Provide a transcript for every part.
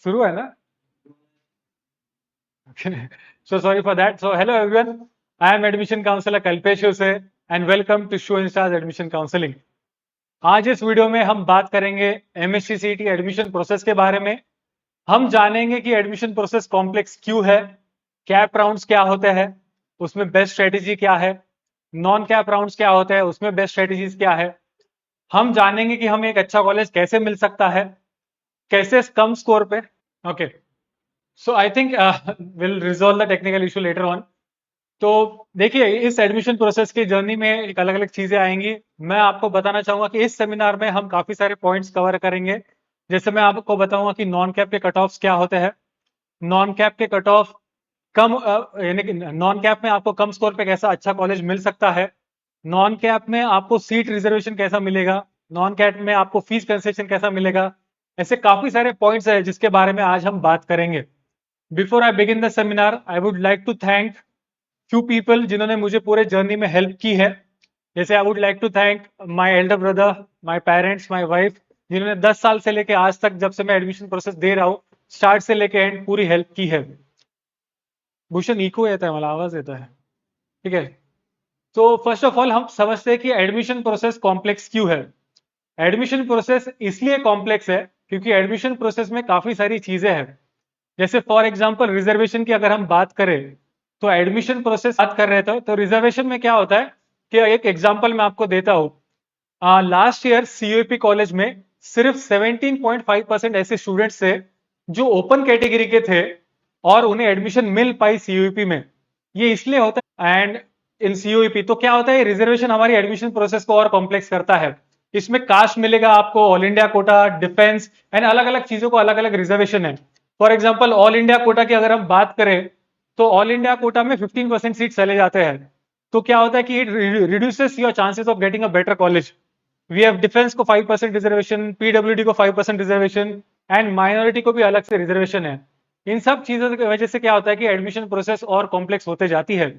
शुरू है ना? So sorry for that. So hello everyone. I am admission counselor Kalpesh Huse and welcome to Show Stars Admission Counseling. आज इस video में हम बात करेंगे एमएससी सीईटी एडमिशन प्रोसेस के बारे में। हम जानेंगे कि एडमिशन प्रोसेस कॉम्प्लेक्स क्यों है, कैप राउंड्स क्या होते हैं, उसमें बेस्ट स्ट्रेटेजी क्या है, नॉन कैप राउंड्स क्या होते हैं, उसमें बेस्ट स्ट्रेटेजीज क्या है। हम जानेंगे कि हमें एक अच्छा कॉलेज कैसे मिल सकता है, कैसे कम स्कोर पे। Okay, so I think will resolve the technical issue later on. तो देखिए, इस एडमिशन प्रोसेस की जर्नी में एक अलग अलग चीजें आएंगी। मैं आपको बताना चाहूंगा कि इस सेमिनार में हम काफी सारे पॉइंट्स कवर करेंगे। जैसे मैं आपको बताऊंगा कि नॉन कैप के कट ऑफ्स क्या होते हैं, नॉन कैप के कट ऑफ कम यानी कि नॉन कैप में आपको कम स्कोर पे कैसा अच्छा कॉलेज मिल सकता है, नॉन कैप में आपको सीट रिजर्वेशन कैसा मिलेगा, नॉन कैप में आपको फीस कंसेशन कैसा मिलेगा। ऐसे काफी सारे पॉइंट्स है जिसके बारे में आज हम बात करेंगे। Before I begin the seminar I would like to thank few people जिन्होंने मुझे पूरे जर्नी में हेल्प की है। जैसे I would like to thank my elder brother, my parents, my wife, जिन्होंने 10 साल से लेके आज तक, जब से मैं एडमिशन प्रोसेस दे रहा हूँ, स्टार्ट से लेके एंड पूरी हेल्प की है। भूषण इको येत आहे, मला आवाज येत आहे। ठीक है, तो फर्स्ट ऑफ ऑल हम समझते हैं कि एडमिशन प्रोसेस कॉम्प्लेक्स क्यों है। एडमिशन प्रोसेस इसलिए कॉम्प्लेक्स है क्योंकि एडमिशन प्रोसेस में काफी सारी चीजें हैं। जैसे फॉर एग्जांपल रिजर्वेशन की अगर हम बात करें, तो एडमिशन प्रोसेस बात कर रहे थे तो रिजर्वेशन में क्या होता है कि एक एग्जांपल मैं आपको देता हूं। लास्ट ईयर सीयूईपी कॉलेज में सिर्फ 17.5% ऐसे स्टूडेंट्स थे जो ओपन कैटेगरी के थे और उन्हें एडमिशन मिल पाई सीयूईपी में। ये इसलिए होता है। एंड इन सीयूईपी तो क्या होता है, रिजर्वेशन हमारी एडमिशन प्रोसेस को और कॉम्प्लेक्स करता है। इसमें कास्ट मिलेगा आपको, all India quota, defence and अलग अलग चीजों को अलग अलग रिजर्वेशन है। For example all India quota की अगर हम बात करें तो ऑल इंडिया कोटा में 15% सीट चले जाते हैं। तो क्या होता है कि it reduces your chances of getting a better college. We have defence को 5% रिजर्वेशन, पीडब्ल्यूडी को 5% रिजर्वेशन एंड माइनॉरिटी को भी अलग से रिजर्वेशन है। इन सब चीजों की वजह से क्या होता है कि एडमिशन प्रोसेस और कॉम्प्लेक्स होते जाती है।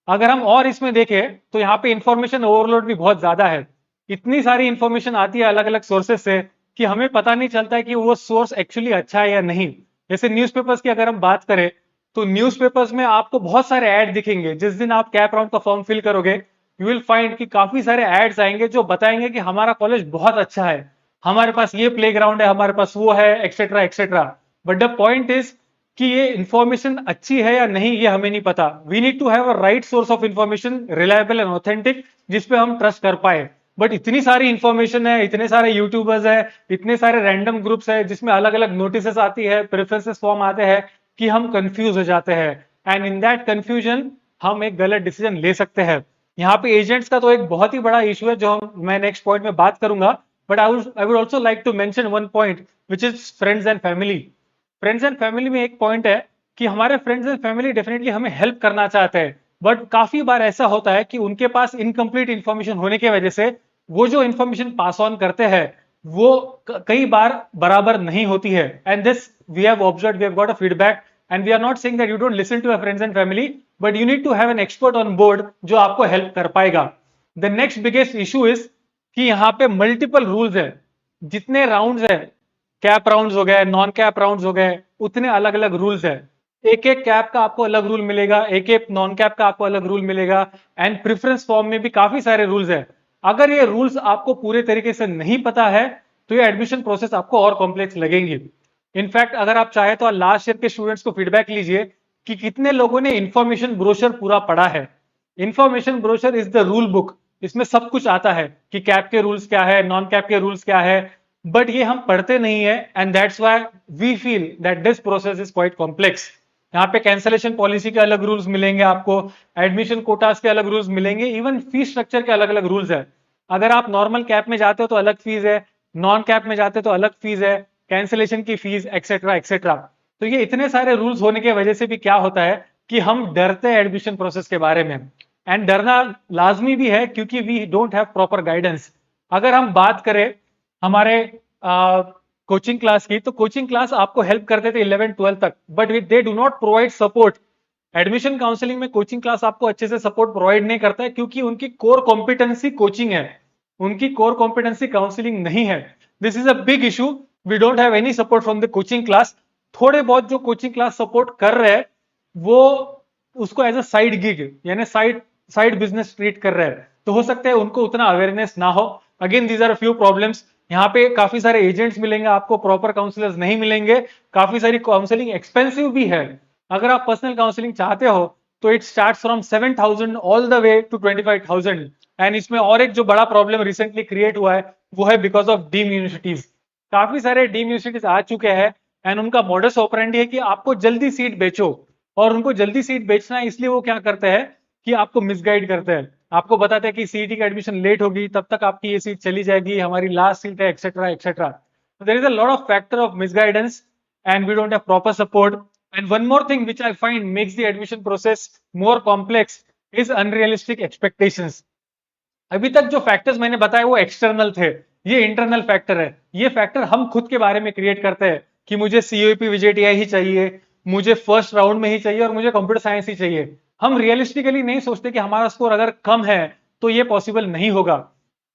अगर हम और इसमें देखें तो यहाँ पे इंफॉर्मेशन ओवरलोड भी बहुत ज्यादा है। इतनी सारी इंफॉर्मेशन आती है अलग अलग सोर्सेस से कि हमें पता नहीं चलता है कि वो सोर्स एक्चुअली अच्छा है या नहीं। जैसे न्यूज़पेपर्स की अगर हम बात करें तो न्यूज़पेपर्स में आपको बहुत सारे ऐड दिखेंगे। जिस दिन आप कैप राउंड का फॉर्म फिल करोगे, यू विल फाइंड कि काफी सारे एड्स आएंगे जो बताएंगे कि हमारा कॉलेज बहुत अच्छा है, हमारे पास ये प्लेग्राउंड है, हमारे पास वो है, etcetera etcetera. But the point is कि ये इंफॉर्मेशन अच्छी है या नहीं ये हमें नहीं पता। We need to have a right source of information, reliable and authentic, जिसपे हम ट्रस्ट कर पाए। बट इतनी सारी इंफॉर्मेशन है, इतने सारे यूट्यूबर्स है, इतने सारे रैंडम ग्रुप्स है जिसमें अलग अलग नोटिस आती है, प्रेफरेंसेस फॉर्म आते हैं कि हम कंफ्यूज हो जाते हैं। एंड इन दैट कंफ्यूजन हम एक गलत डिसीजन ले सकते हैं। यहाँ पे एजेंट्स का तो एक बहुत ही बड़ा इशू है जो मैं नेक्स्ट पॉइंट में बात करूंगा। But I would also like to mention one point which is friends and family. Friends and family में एक पॉइंट है कि हमारे फ्रेंड्स एंड फैमिली डेफिनेटली हमें हेल्प करना चाहते हैं, बट काफी बार ऐसा होता है कि उनके पास इनकम्प्लीट इंफॉर्मेशन होने की वजह से वो जो इंफॉर्मेशन पास ऑन करते हैं वो कई बार बराबर नहीं होती है। And this we have observed, we have got a feedback. And we are not saying that you don't listen to your friends and family, but you need to have an expert on board जो आपको help कर पाएगा। The next biggest issue is कि यहाँ पे multiple rules है। जितने rounds है, कैप राउंड्स हो गए, नॉन कैप राउंड्स हो गए, उतने अलग अलग रूल्स है। एक एक कैप का आपको अलग रूल मिलेगा, एक एक नॉन कैप का आपको अलग रूल मिलेगा। एंड प्रेफरेंस फॉर्म में भी काफी सारे रूल्स है। अगर ये रूल्स आपको पूरे तरीके से नहीं पता है तो ये एडमिशन प्रोसेस आपको और कॉम्प्लेक्स लगेंगी। इनफैक्ट अगर आप चाहे तो लास्ट ईयर के स्टूडेंट्स को फीडबैक लीजिए कि कितने लोगों ने इंफॉर्मेशन ब्रोशर पूरा पढ़ा है। Information brochure is the rule book. इसमें सब कुछ आता है कि कैप के रूल्स क्या है, नॉन कैप के रूल्स क्या है, बट ये हम पढ़ते नहीं है। And that's why we feel that this process is quite complex. यहाँ पे कैंसलेशन पॉलिसी के अलग रूल्स मिलेंगे आपको, एडमिशन कोटास के अलग रूल्स मिलेंगे, इवन फीस स्ट्रक्चर के अलग अलग रूल्स है। अगर आप नॉर्मल कैप में जाते हो तो अलग फीस है, नॉन कैप में जाते हो तो अलग फीस है, कैंसलेशन की फीस एक्सेट्रा एक्सेट्रा। तो ये इतने सारे रूल्स होने की वजह से भी क्या होता है कि हम डरते हैं एडमिशन प्रोसेस के बारे में। एंड डरना लाजमी भी है क्योंकि we don't have proper guidance. अगर हम बात करें हमारे कोचिंग क्लास की, तो कोचिंग क्लास आपको हेल्प करते थे 11-12 तक, but they do not provide support. Admission counselling में कोचिंग क्लास आपको अच्छे से सपोर्ट प्रोवाइड नहीं करता है क्योंकि उनकी कोर कॉम्पिटेंसी कोचिंग है, उनकी कोर कॉम्पिटेंसी काउंसलिंग नहीं है। This is a big issue. We don't have any support from the coaching class. थोड़े बहुत जो कोचिंग क्लास सपोर्ट कर रहे हैं वो उसको एज अ साइड गिग यानी साइड साइड बिजनेस ट्रीट कर रहे हैं, तो हो सकता है उनको उतना अवेयरनेस ना हो। Again these are few problems. यहाँ पे काफी सारे एजेंट्स मिलेंगे आपको, प्रॉपर काउंसलर्स नहीं मिलेंगे, काफी सारी काउंसलिंग एक्सपेंसिव भी है। अगर आप पर्सनल काउंसलिंग चाहते हो तो it starts from 7,000 all the way to 25,000। And इसमें और एक जो बड़ा प्रॉब्लम रिसेंटली क्रिएट हुआ है वो है बिकॉज ऑफ डीम यूनिवर्सिटीज। काफी सारे डीम यूनिवर्सिटीज आ चुके हैं एंड उनका मॉडस ऑपरेंडी है कि आपको जल्दी सीट बेचो, और उनको जल्दी सीट बेचना है इसलिए वो क्या करते हैं कि आपको मिसगाइड करते हैं। आपको बताते हैं कि सीईटी का एडमिशन लेट होगी तब तक आपकी ये सीट चली जाएगी, हमारी लास्ट सीट है, etcetera etcetera. There is a lot of factor of misguidance and we don't have proper support. And one more thing which I find makes the admission process more complex is unrealistic expectations. अभी तक जो factors मैंने बताए वो external थे, ये internal factor है। ये फैक्टर हम खुद के बारे में क्रिएट करते हैं कि मुझे सीओपी विजेटीआई ही चाहिए, मुझे फर्स्ट राउंड में ही चाहिए और मुझे कंप्यूटर साइंस ही चाहिए। हम रियलिस्टिकली नहीं सोचते कि हमारा स्कोर अगर कम है तो ये पॉसिबल नहीं होगा।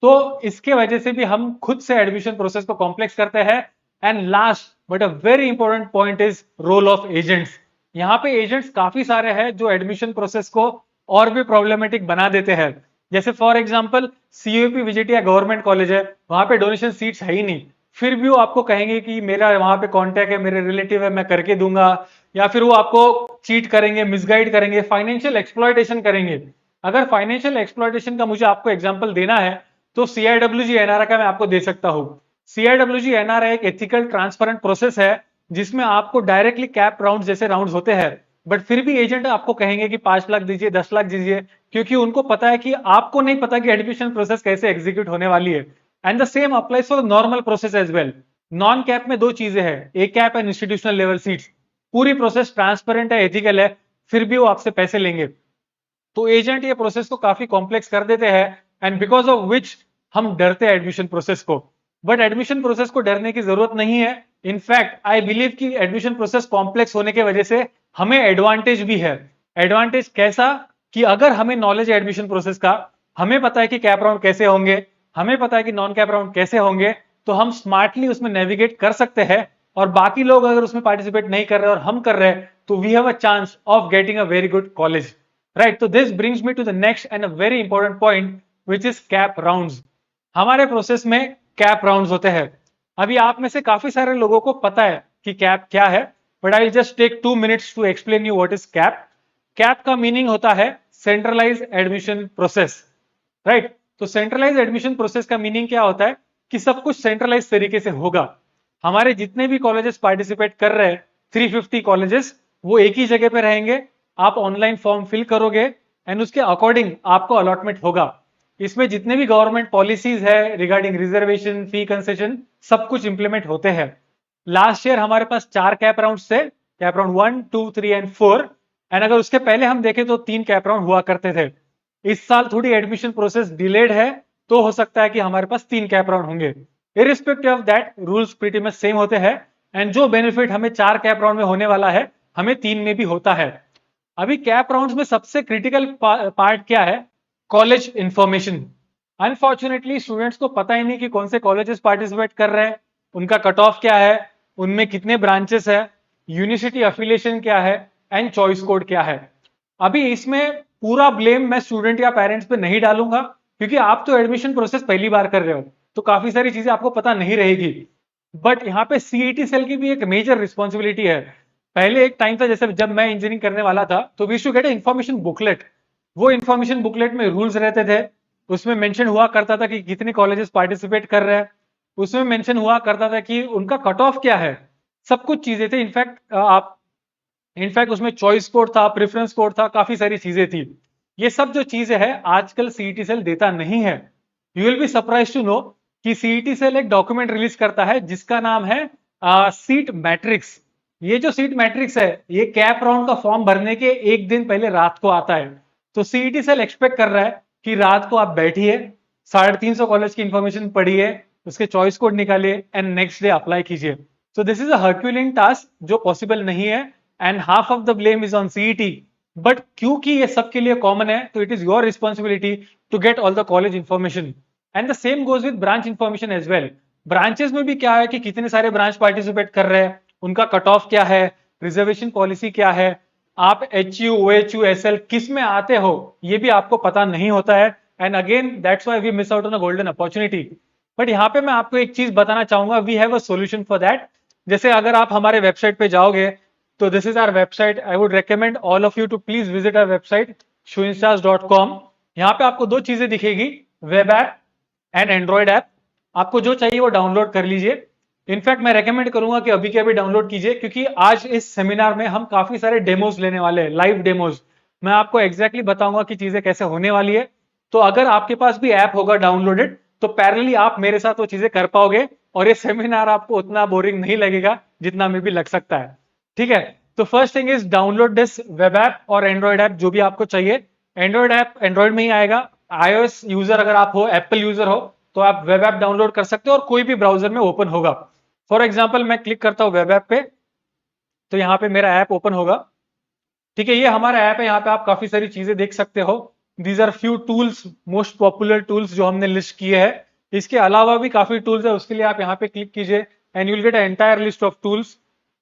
तो इसके वजह से भी हम खुद से एडमिशन प्रोसेस को कॉम्प्लेक्स करते हैं। And last but a very important point is role of agents. यहाँ पे एजेंट्स काफी सारे हैं जो एडमिशन प्रोसेस को और भी प्रॉब्लमेटिक बना देते हैं। जैसे फॉर एग्जांपल सीयूपी विजिटिया गवर्नमेंट कॉलेज है, वहां पे डोनेशन सीट्स है ही नहीं, फिर भी वो आपको कहेंगे कि मेरा वहां पे कांटेक्ट है, मेरे रिलेटिव है, मैं करके दूंगा। या फिर वो आपको चीट करेंगे, मिसगाइड करेंगे, फाइनेंशियल एक्सप्लॉयटेशन करेंगे। अगर फाइनेंशियल एक्सप्लॉयटेशन का मुझे आपको एग्जांपल देना है तो सीआईडब्ल्यूजी एनआरआई का मैं आपको दे सकता हूँ। सीआईडब्ल्यूजी एनआरआई एक एथिकल ट्रांसपेरेंट प्रोसेस है जिसमें आपको डायरेक्टली कैप राउंड जैसे राउंड होते हैं, बट फिर भी एजेंट आपको कहेंगे कि 5 लाख दीजिए, 10 लाख दीजिए, क्योंकि उनको पता है कि आपको नहीं पता कि एडमिशन प्रोसेस कैसे एग्जीक्यूट होने वाली है। And the same applies for normal process as well. Non CAP में दो चीजें हैं, a CAP and institutional level seats. पूरी प्रोसेस ट्रांसपेरेंट है, एथिकल है, फिर भी वो आपसे पैसे लेंगे। तो एजेंट ये प्रोसेस को काफी कॉम्प्लेक्स कर देते हैं एंड बिकॉज ऑफ विच हम डरते हैं एडमिशन प्रोसेस को। बट एडमिशन प्रोसेस को डरने की जरूरत नहीं है। इनफैक्ट आई बिलीव कि एडमिशन प्रोसेस कॉम्प्लेक्स होने की वजह से हमें एडवांटेज भी है। एडवांटेज कैसा कि अगर हमें नॉलेज है एडमिशन प्रोसेस का, हमें पता है कि कैप राउंड कैसे होंगे, हमें पता है कि नॉन कैप राउंड कैसे होंगे, तो हम स्मार्टली उसमें नेविगेट कर सकते हैं। और बाकी लोग अगर उसमें पार्टिसिपेट नहीं कर रहे और हम कर रहे हैं तो we have a chance of getting a very good college, right. तो this brings me to the next and a very important point which is CAP rounds. हमारे प्रोसेस में कैप राउंड्स होते हैं। अभी आप में से काफी सारे लोगों को पता है कि कैप क्या है, but I will just take 2 minutes to explain you what is CAP. CAP का मीनिंग होता है सेंट्रलाइज एडमिशन प्रोसेस, राइट। तो सेंट्रलाइज एडमिशन प्रोसेस का मीनिंग क्या होता है कि सब कुछ सेंट्रलाइज तरीके से होगा। हमारे जितने भी कॉलेजेस पार्टिसिपेट कर रहे हैं 350 कॉलेजेस, वो एक ही जगह पे रहेंगे। आप ऑनलाइन फॉर्म फिल करोगे एंड उसके अकॉर्डिंग आपको अलॉटमेंट होगा। इसमें जितने भी गवर्नमेंट पॉलिसीज है रिगार्डिंग रिजर्वेशन, फी कंसेशन, सब कुछ इंप्लीमेंट होते हैं। लास्ट ईयर हमारे पास 4 कैप राउंड थे, कैप राउंड 1, 2, 3 एंड 4। एंड अगर उसके पहले हम देखें तो 3 कैप राउंड हुआ करते थे। इस साल थोड़ी एडमिशन प्रोसेस डिलेड है, तो हो सकता है कि हमारे पास 3 कैप राउंड होंगे। Irrespective of that rules pretty much same होते हैं एंड जो बेनिफिट हमें 4 कैप राउंड में होने वाला है हमें 3 में भी होता है। अभी कैप राउंड्स में सबसे क्रिटिकल पार्ट क्या है? College information. अनफॉर्चुनेटली स्टूडेंट्स को पता ही नहीं कि कौन से कॉलेजेस पार्टिसिपेट कर रहे हैं, उनका कट ऑफ क्या है, उनमें कितने ब्रांचेस है, यूनिवर्सिटी अफिलिएशन क्या है एंड चॉइस कोड क्या है। अभी इसमें पूरा ब्लेम मैं स्टूडेंट या पेरेंट्स पे नहीं डालूंगा, क्योंकि आप तो एडमिशन प्रोसेस पहली बार कर रहे हो तो काफी सारी चीजें आपको पता नहीं रहेगी। बट यहाँ पे सीईटी सेल की भी एक मेजर रिस्पॉन्सिबिलिटी है। पहले एक टाइम था जैसे जब मैं इंजीनियरिंग करने वाला था तो we should get information booklet. वो इन्फॉर्मेशन बुकलेट में रूल्स रहते थे, उसमें मेंशन हुआ करता था कि कितने कॉलेजेस पार्टिसिपेट कर रहे हैं, उसमें मेंशन हुआ करता था कि उनका कट ऑफ क्या है, सब कुछ चीजें थे। इनफैक्ट उसमें चॉइस कोड था, प्रेफरेंस कोड था, काफी सारी चीजें थी। ये सब जो चीजें है आजकल सीईटी सेल देता नहीं है। You will be surprise to know कि सीईटी सेल एक डॉक्यूमेंट रिलीज करता है जिसका नाम है सीट मैट्रिक्स। ये जो सीट मैट्रिक्स है ये कैप राउंड का फॉर्म भरने के एक दिन पहले रात को आता है। तो सीईटी सेल एक्सपेक्ट कर रहा है कि रात को आप बैठिए, 350 कॉलेज की इंफॉर्मेशन पढ़िए, उसके चॉइस कोड निकालिए एंड नेक्स्ट डे अप्लाई कीजिए। So this is a herculean task जो पॉसिबल नहीं है and half of the blame is on CET. But क्योंकि ये सबके लिए कॉमन है तो it is your responsibility to get all the college information. And the same goes with branch information as well. Branches में भी क्या है कि कितने सारे ब्रांच पार्टिसिपेट कर रहे हैं, उनका कट ऑफ क्या है, रिजर्वेशन पॉलिसी क्या है, आप HU, OHU, SL किस में आते हो, ये भी आपको पता नहीं होता है। And again that's why we miss out on a golden opportunity. But यहाँ पे मैं आपको एक चीज बताना चाहूंगा, we have a solution for that. जैसे अगर आप हमारे वेबसाइट पे जाओगे, तो this is our website. I would recommend all of you to please visit our website showinstars.com। यहाँ पे आपको दो चीजें दिखेगी, web app and Android app. आपको जो चाहिए वो डाउनलोड कर लीजिए। इनफैक्ट मैं रेकमेंड करूंगा कि अभी के अभी डाउनलोड कीजिए, क्योंकि आज इस सेमिनार में हम काफी सारे डेमोज लेने वाले हैं, लाइव डेमोज। मैं आपको एग्जैक्टली बताऊंगा कि चीजें कैसे होने वाली है। तो अगर आपके पास भी ऐप होगा डाउनलोडेड, तो पैरेलली आप मेरे साथ वो चीजें कर पाओगे, और ये सेमिनार आपको उतना बोरिंग नहीं लगेगा जितना में भी लग सकता है। ठीक है, तो first thing is download this web app और एंड्रॉइड ऐप, जो भी आपको चाहिए। एंड्रॉइड ऐप एंड्रॉइड में ही आएगा। iOS यूजर अगर आप हो, एप्पल यूजर हो, तो आप वेब ऐप डाउनलोड कर सकते हो और कोई भी ब्राउजर में ओपन होगा। फॉर एग्जाम्पल मैं क्लिक करता हूं वेब ऐप पे, तो यहाँ पे मेरा ऐप ओपन होगा। ठीक है, ये हमारा ऐप है। यहाँ पे आप काफी सारी चीजें देख सकते हो। These are few tools, most popular tools जो हमने लिस्ट किए हैं। इसके अलावा भी काफी टूल्स है, उसके लिए आप यहाँ पे क्लिक कीजिए and you will get entire list of tools.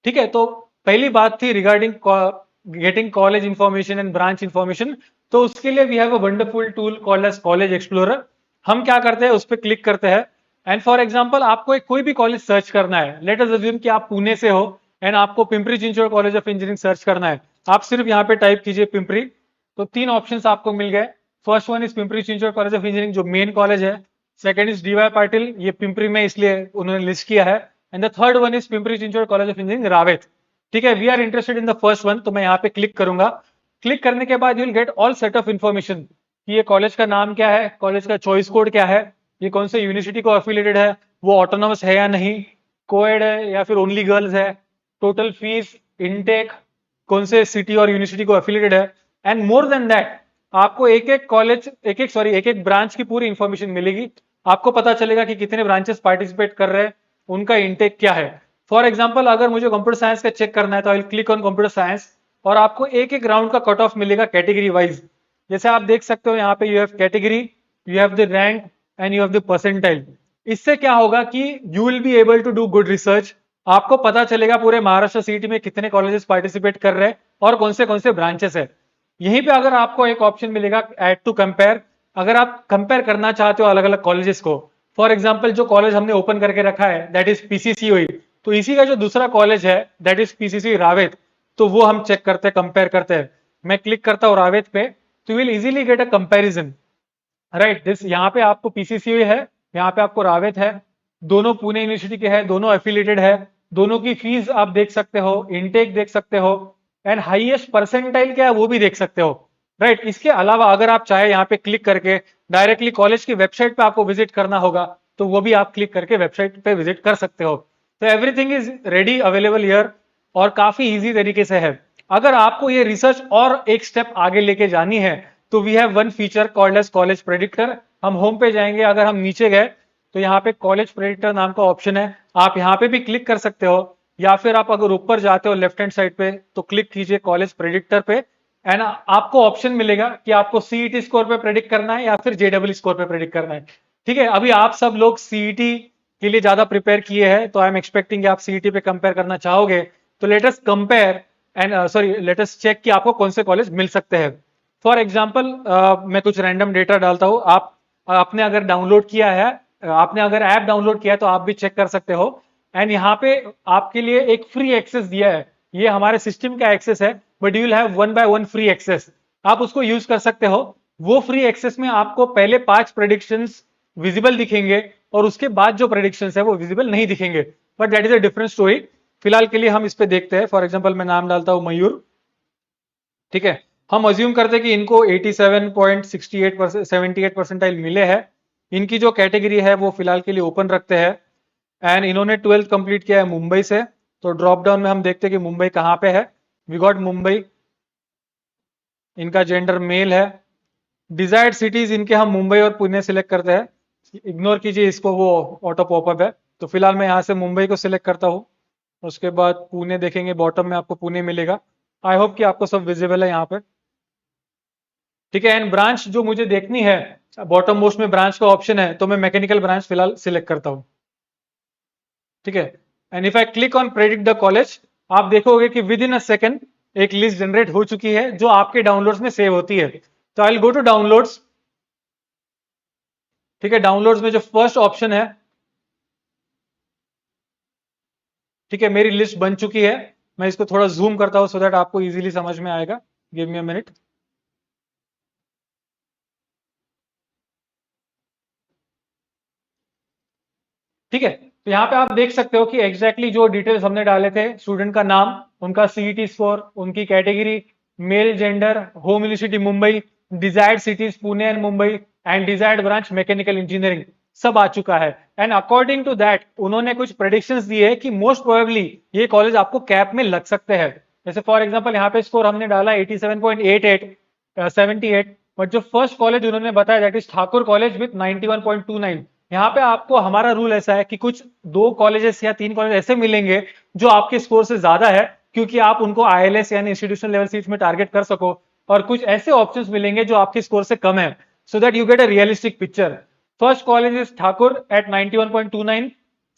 ठीक है, तो पहली बात थी regarding getting college information and branch information. तो उसके लिए we have a wonderful tool called Edge College Explorer. हम क्या करते हैं, उस पर क्लिक करते हैं एंड फॉर एग्जाम्पल आपको एक कोई भी कॉलेज सर्च करना है। लेट अस अज्यूम कि आप पुणे से हो एंड आपको Pimpri Chinchwad college of engineering search करना है। आप सिर्फ यहाँ पे टाइप कीजिए पिंपरी, तो तीन ऑप्शंस आपको मिल गए। First one is Pimpri Chinchwad college of engineering, जो मेन कॉलेज है। सेकंड इज DY पाटिल, ये पिंपरी में इसलिए उन्होंने लिस्ट किया है। And the third one is Pimpri Chinchwad college of engineering Ravet. ठीक है, we are interested in the first one, तो मैं यहाँ पे क्लिक करूंगा। क्लिक करने के बाद you will get all set of information कि ये कॉलेज का नाम क्या है, कॉलेज का चॉइस कोड क्या है, ये कौन से यूनिवर्सिटी को एफिलिएटेड है, वो ऑटोनॉमस है या नहीं, कोएड है या फिर ओनली गर्ल्स है, टोटल फीस, इनटेक, कौन से सिटी और यूनिवर्सिटी को एफिलिएटेड है। एंड मोर देन दैट, आपको एक एक कॉलेज, एक एक ब्रांच की पूरी इंफॉर्मेशन मिलेगी। आपको पता चलेगा कि कितने ब्रांचेस पार्टिसिपेट कर रहे हैं, उनका इंटेक क्या है। फॉर एग्जाम्पल अगर मुझे कंप्यूटर साइंस का चेक करना है, तो I will click on computer science और आपको एक एक राउंड का कट ऑफ मिलेगा कैटेगरी वाइज। जैसे आप देख सकते हो यहाँ पे you have category, you have the rank and you have the percentile. इससे क्या होगा कि you will be able to do good research. आपको पता चलेगा पूरे महाराष्ट्र सिटी में कितने कॉलेजेस पार्टिसिपेट कर रहे हैं और कौन से ब्रांचेस है। यहीं पे अगर आपको एक ऑप्शन मिलेगा ऐड टू कंपेयर, अगर आप कंपेयर करना चाहते हो अलग अलग कॉलेजेस को। फॉर एग्जांपल जो कॉलेज हमने ओपन करके रखा है दैट इज PCCOE, तो इसी का जो दूसरा कॉलेज है दैट इज PCCOE रावेत, तो वो हम चेक करते हैं, कंपेयर करते हैं। मैं क्लिक करता हूँ रावेत पे, तो will easily get a comparison. Right, this यहाँ पे आपको PCCOE है, यहाँ पे आपको रावेत है, दोनों पुणे यूनिवर्सिटी के हैं, दोनों एफिलिएटेड है, दोनों की फीस आप देख सकते हो, इनटेक देख सकते हो, एंड हाईएस्ट परसेंटाइल क्या है वो भी देख सकते हो। राइट, इसके अलावा अगर आप चाहे यहाँ पे क्लिक करके डायरेक्टली कॉलेज की वेबसाइट पे आपको विजिट करना होगा, तो वो भी आप क्लिक करके वेबसाइट पे विजिट कर सकते हो। तो everything is ready available here और काफी इजी तरीके से है। अगर आपको ये रिसर्च और एक स्टेप आगे लेके जानी है, तो we have one feature called Edge College Predictor. हम होम पे जाएंगे, अगर हम नीचे गए तो यहाँ पे कॉलेज प्रेडिक्टर नाम का ऑप्शन है, आप यहाँ पे भी क्लिक कर सकते हो, या फिर आप अगर ऊपर जाते हो लेफ्ट हैंड साइड पे तो क्लिक कीजिए कॉलेज प्रेडिक्टर पे एंड आपको ऑप्शन मिलेगा कि आपको CET स्कोर पे प्रेडिक्ट करना है या फिर JEE स्कोर पे प्रेडिक्ट करना है। ठीक है, अभी आप सब लोग CET के लिए ज्यादा प्रिपेयर किए हैं, तो आई एम एक्सपेक्टिंग आप CET पे कंपेयर करना चाहोगे। तो let us compare and let us check कि आपको कौन से कॉलेज मिल सकते हैं। फॉर एग्जाम्पल मैं कुछ रैंडम डेटा डालता हूँ। आपने अगर डाउनलोड किया है, आपने अगर ऐप डाउनलोड किया है, तो आप भी चेक कर सकते हो। एंड यहाँ पे आपके लिए एक फ्री एक्सेस दिया है, ये हमारे सिस्टम का एक्सेस है, but you will have 1 by 1 free access. आप उसको यूज कर सकते हो। वो फ्री एक्सेस में आपको पहले 5 प्रेडिक्शंस विजिबल दिखेंगे और उसके बाद जो प्रेडिक्शंस है वो विजिबल नहीं दिखेंगे, but that is a different story. फिलहाल के लिए हम इस पे देखते हैं। फॉर एग्जाम्पल मैं नाम डालता हूं मयूर। ठीक है, हम अज्यूम करते हैं कि इनको 87.68% 78 परसेंटाइल मिले हैं। इनकी जो कैटेगरी है वो फिलहाल के लिए ओपन रखते हैं एंड इन्होंने 12th कंप्लीट किया है मुंबई से। तो ड्रॉप डाउन में हम देखते हैं कि मुंबई कहाँ पे है। वी गॉट मुंबई, इनका जेंडर मेल है। डिजायर्ड सिटीज इनके हम मुंबई और पुणे सिलेक्ट करते हैं, इग्नोर कीजिए इसको, वो ऑटो पॉपअप है। तो फिलहाल मैं यहाँ से मुंबई को सिलेक्ट करता हूँ। उसके बाद पुणे देखेंगे, बॉटम में आपको पुणे मिलेगा। आई होप कि आपको सब विजिबल है यहाँ पे। ठीक है, एंड ब्रांच जो मुझे देखनी है, बॉटम मोस्ट में ब्रांच का ऑप्शन है, तो मैं मैकेनिकल ब्रांच फिलहाल सिलेक्ट करता हूँ। ठीक है, and if I click on predict the college, आप देखोगे कि विद इन अ सेकेंड एक लिस्ट जनरेट हो चुकी है जो आपके डाउनलोड्स में सेव होती है। तो I will go to downloads. ठीक है, डाउनलोड्स में जो फर्स्ट ऑप्शन है, ठीक है, मेरी लिस्ट बन चुकी है। मैं इसको थोड़ा जूम करता हूं सो दैट आपको इजीली समझ में आएगा। Give me a minute. ठीक है, तो यहाँ पे आप देख सकते हो कि एग्जैक्टली जो डिटेल्स हमने डाले थे, स्टूडेंट का नाम, उनका सीईटी स्कोर, उनकी category, male, gender, home university Mumbai, desired cities Pune and Mumbai, and desired branch mechanical engineering, सब आ चुका है। एंड अकॉर्डिंग टू दैट उन्होंने कुछ प्रेडिक्शंस दिए है कि मोस्ट प्रोबेबली ये कॉलेज आपको कैप में लग सकते हैं। जैसे फॉर एग्जांपल यहाँ पे स्कोर हमने डाला 87.88, 78, बट जो फर्स्ट कॉलेज उन्होंने बताया that is Thakur college with 91.29। यहाँ पे आपको हमारा रूल ऐसा है कि कुछ 2 कॉलेजेस या 3 कॉलेज ऐसे मिलेंगे जो आपके स्कोर से ज्यादा है, क्योंकि आप उनको आईएलएस यानी इंस्टीट्यूशनल लेवल सीट्स में टारगेट कर सको, और कुछ ऐसे ऑप्शंस मिलेंगे जो आपके स्कोर से कम है, so that you get a realistic picture. First college is Thakur at 91.29,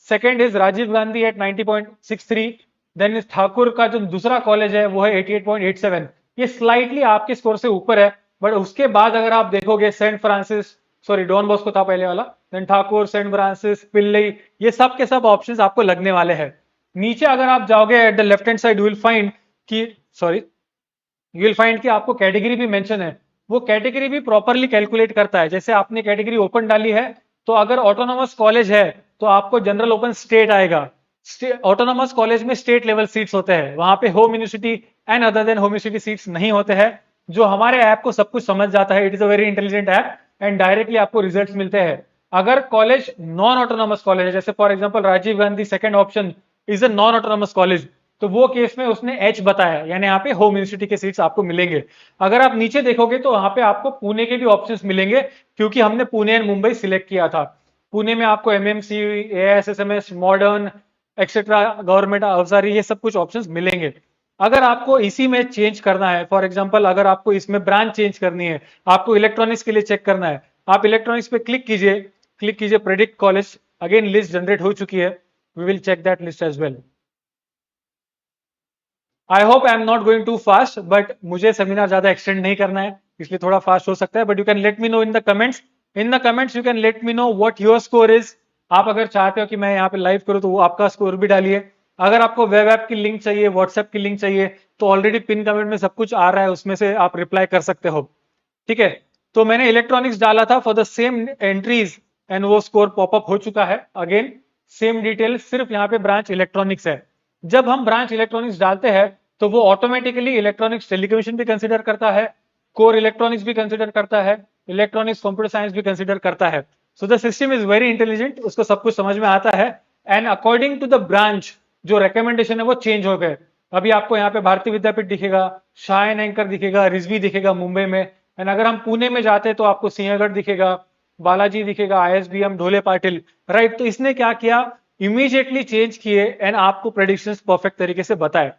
second is Rajiv Gandhi at 90.63, then is Thakur का जो दूसरा कॉलेज है वो है 88.87। ये स्लाइटली आपके स्कोर से ऊपर है, बट उसके बाद अगर आप देखोगे Saint Francis, sorry Don Bosco था पहले वाला, then Thakur, Saint Francis, Pillai, ये सब के सब ऑप्शंस आपको लगने वाले हैं। नीचे अगर आप जाओगे at the left hand side, you will find कि यू विल फाइंड कि आपको कैटेगरी भी मेंशन है। वो कैटेगरी भी प्रॉपरली कैलकुलेट करता है। जैसे आपने कैटेगरी ओपन डाली है, तो अगर ऑटोनोमस कॉलेज है तो आपको जनरल ओपन स्टेट आएगा। ऑटोनोमस कॉलेज में स्टेट लेवल सीट्स होते हैं, वहां पे home university and other than home university seats नहीं होते हैं। जो हमारे ऐप को सब कुछ समझ जाता है, it is a very intelligent app, and directly आपको रिजल्ट्स मिलते हैं। अगर कॉलेज नॉन ऑटोनोमस कॉलेज है, जैसे for example Rajiv Gandhi second option is a non autonomous college, तो वो केस में उसने एच बताया, यानी यहाँ पे होम यूनिवर्सिटी के सीट्स आपको मिलेंगे। अगर आप नीचे देखोगे तो वहां पे आपको पुणे के भी ऑप्शंस मिलेंगे, क्योंकि हमने पुणे एंड मुंबई सिलेक्ट किया था। पुणे में आपको MMC, एएसएसएमएस, modern etcetera, government Avsari, ये सब कुछ ऑप्शंस मिलेंगे। अगर आपको इसी में चेंज करना है, फॉर एग्जांपल अगर आपको इसमें ब्रांच चेंज करनी है, आपको इलेक्ट्रॉनिक्स के लिए चेक करना है, आप इलेक्ट्रॉनिक्स पे क्लिक कीजिए predict college, again list generate हो चुकी है। We will check that list as well. I hope I am not going too fast, but मुझे सेमिनार ज्यादा एक्सटेंड नहीं करना है, इसलिए थोड़ा फास्ट हो सकता है, but you can let me know in the comments. In the comments you can let me know what your score is. आप अगर चाहते हो कि मैं यहाँ पे लाइव करूँ तो वो आपका स्कोर भी डालिए। अगर आपको वेब ऐप की लिंक चाहिए, व्हाट्सएप की लिंक चाहिए, तो ऑलरेडी पिन कमेंट में सब कुछ आ रहा है, उसमें से आप रिप्लाई कर सकते हो। ठीक है, तो मैंने इलेक्ट्रॉनिक्स डाला था for the same entries, and वो स्कोर पॉपअप हो चुका है। अगेन सेम डिटेल, सिर्फ यहाँ पे ब्रांच इलेक्ट्रॉनिक्स है। जब हम ब्रांच इलेक्ट्रॉनिक्स डालते हैं तो वो ऑटोमेटिकली इलेक्ट्रॉनिक्स टेलीकम्युनिकेशन भी कंसिडर करता है, कोर इलेक्ट्रॉनिक्स भी कंसिडर करता है, इलेक्ट्रॉनिक्स कंप्यूटर साइंस भी कंसिडर करता है। So the system is very intelligent, उसको सब कुछ समझ में आता है, and according to the branch जो रिकमेंडेशन है वो चेंज हो गए। अभी आपको यहाँ पे भारतीय विद्यापीठ दिखेगा, शाइन एंकर दिखेगा, रिजवी दिखेगा मुंबई में, एंड अगर हम पुणे में जाते हैं तो आपको सिंहगढ़ दिखेगा, बालाजी दिखेगा, आईएसबीएम, ढोले पाटिल, राइट। तो इसने क्या किया, इमीडिएटली चेंज किए एंड आपको प्रेडिक्शंस परफेक्ट तरीके से बताए,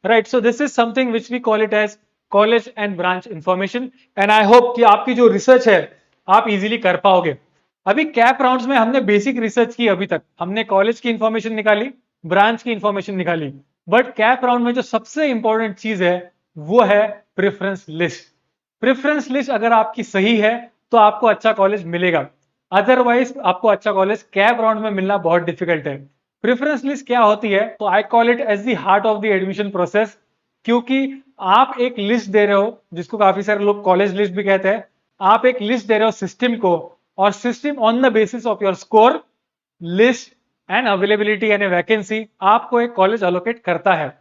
right. So this is something which we call it as college and branch information, and I hope कि आपकी जो रिसर्च है आप इजीली कर पाओगे। अभी कैप राउंड्स में हमने बेसिक रिसर्च की, अभी तक हमने कॉलेज की इंफॉर्मेशन निकाली, ब्रांच की इंफॉर्मेशन निकाली, बट कैप राउंड में जो सबसे इंपॉर्टेंट चीज है वो है प्रेफरेंस लिस्ट। प्रेफरेंस लिस्ट अगर आपकी सही है तो आपको अच्छा कॉलेज मिलेगा, अदरवाइज आपको अच्छा कॉलेज कैप राउंड में मिलना बहुत डिफिकल्ट है। प्रेफरेंस लिस्ट क्या होती है, तो I call it as the heart of the admission process, क्योंकि आप एक लिस्ट दे रहे हो, जिसको काफी सारे लोग कॉलेज लिस्ट भी कहते हैं। आप एक लिस्ट दे रहे हो सिस्टम को, और system on the basis of your score, list and availability यानी वैकेंसी आपको एक कॉलेज अलोकेट करता है।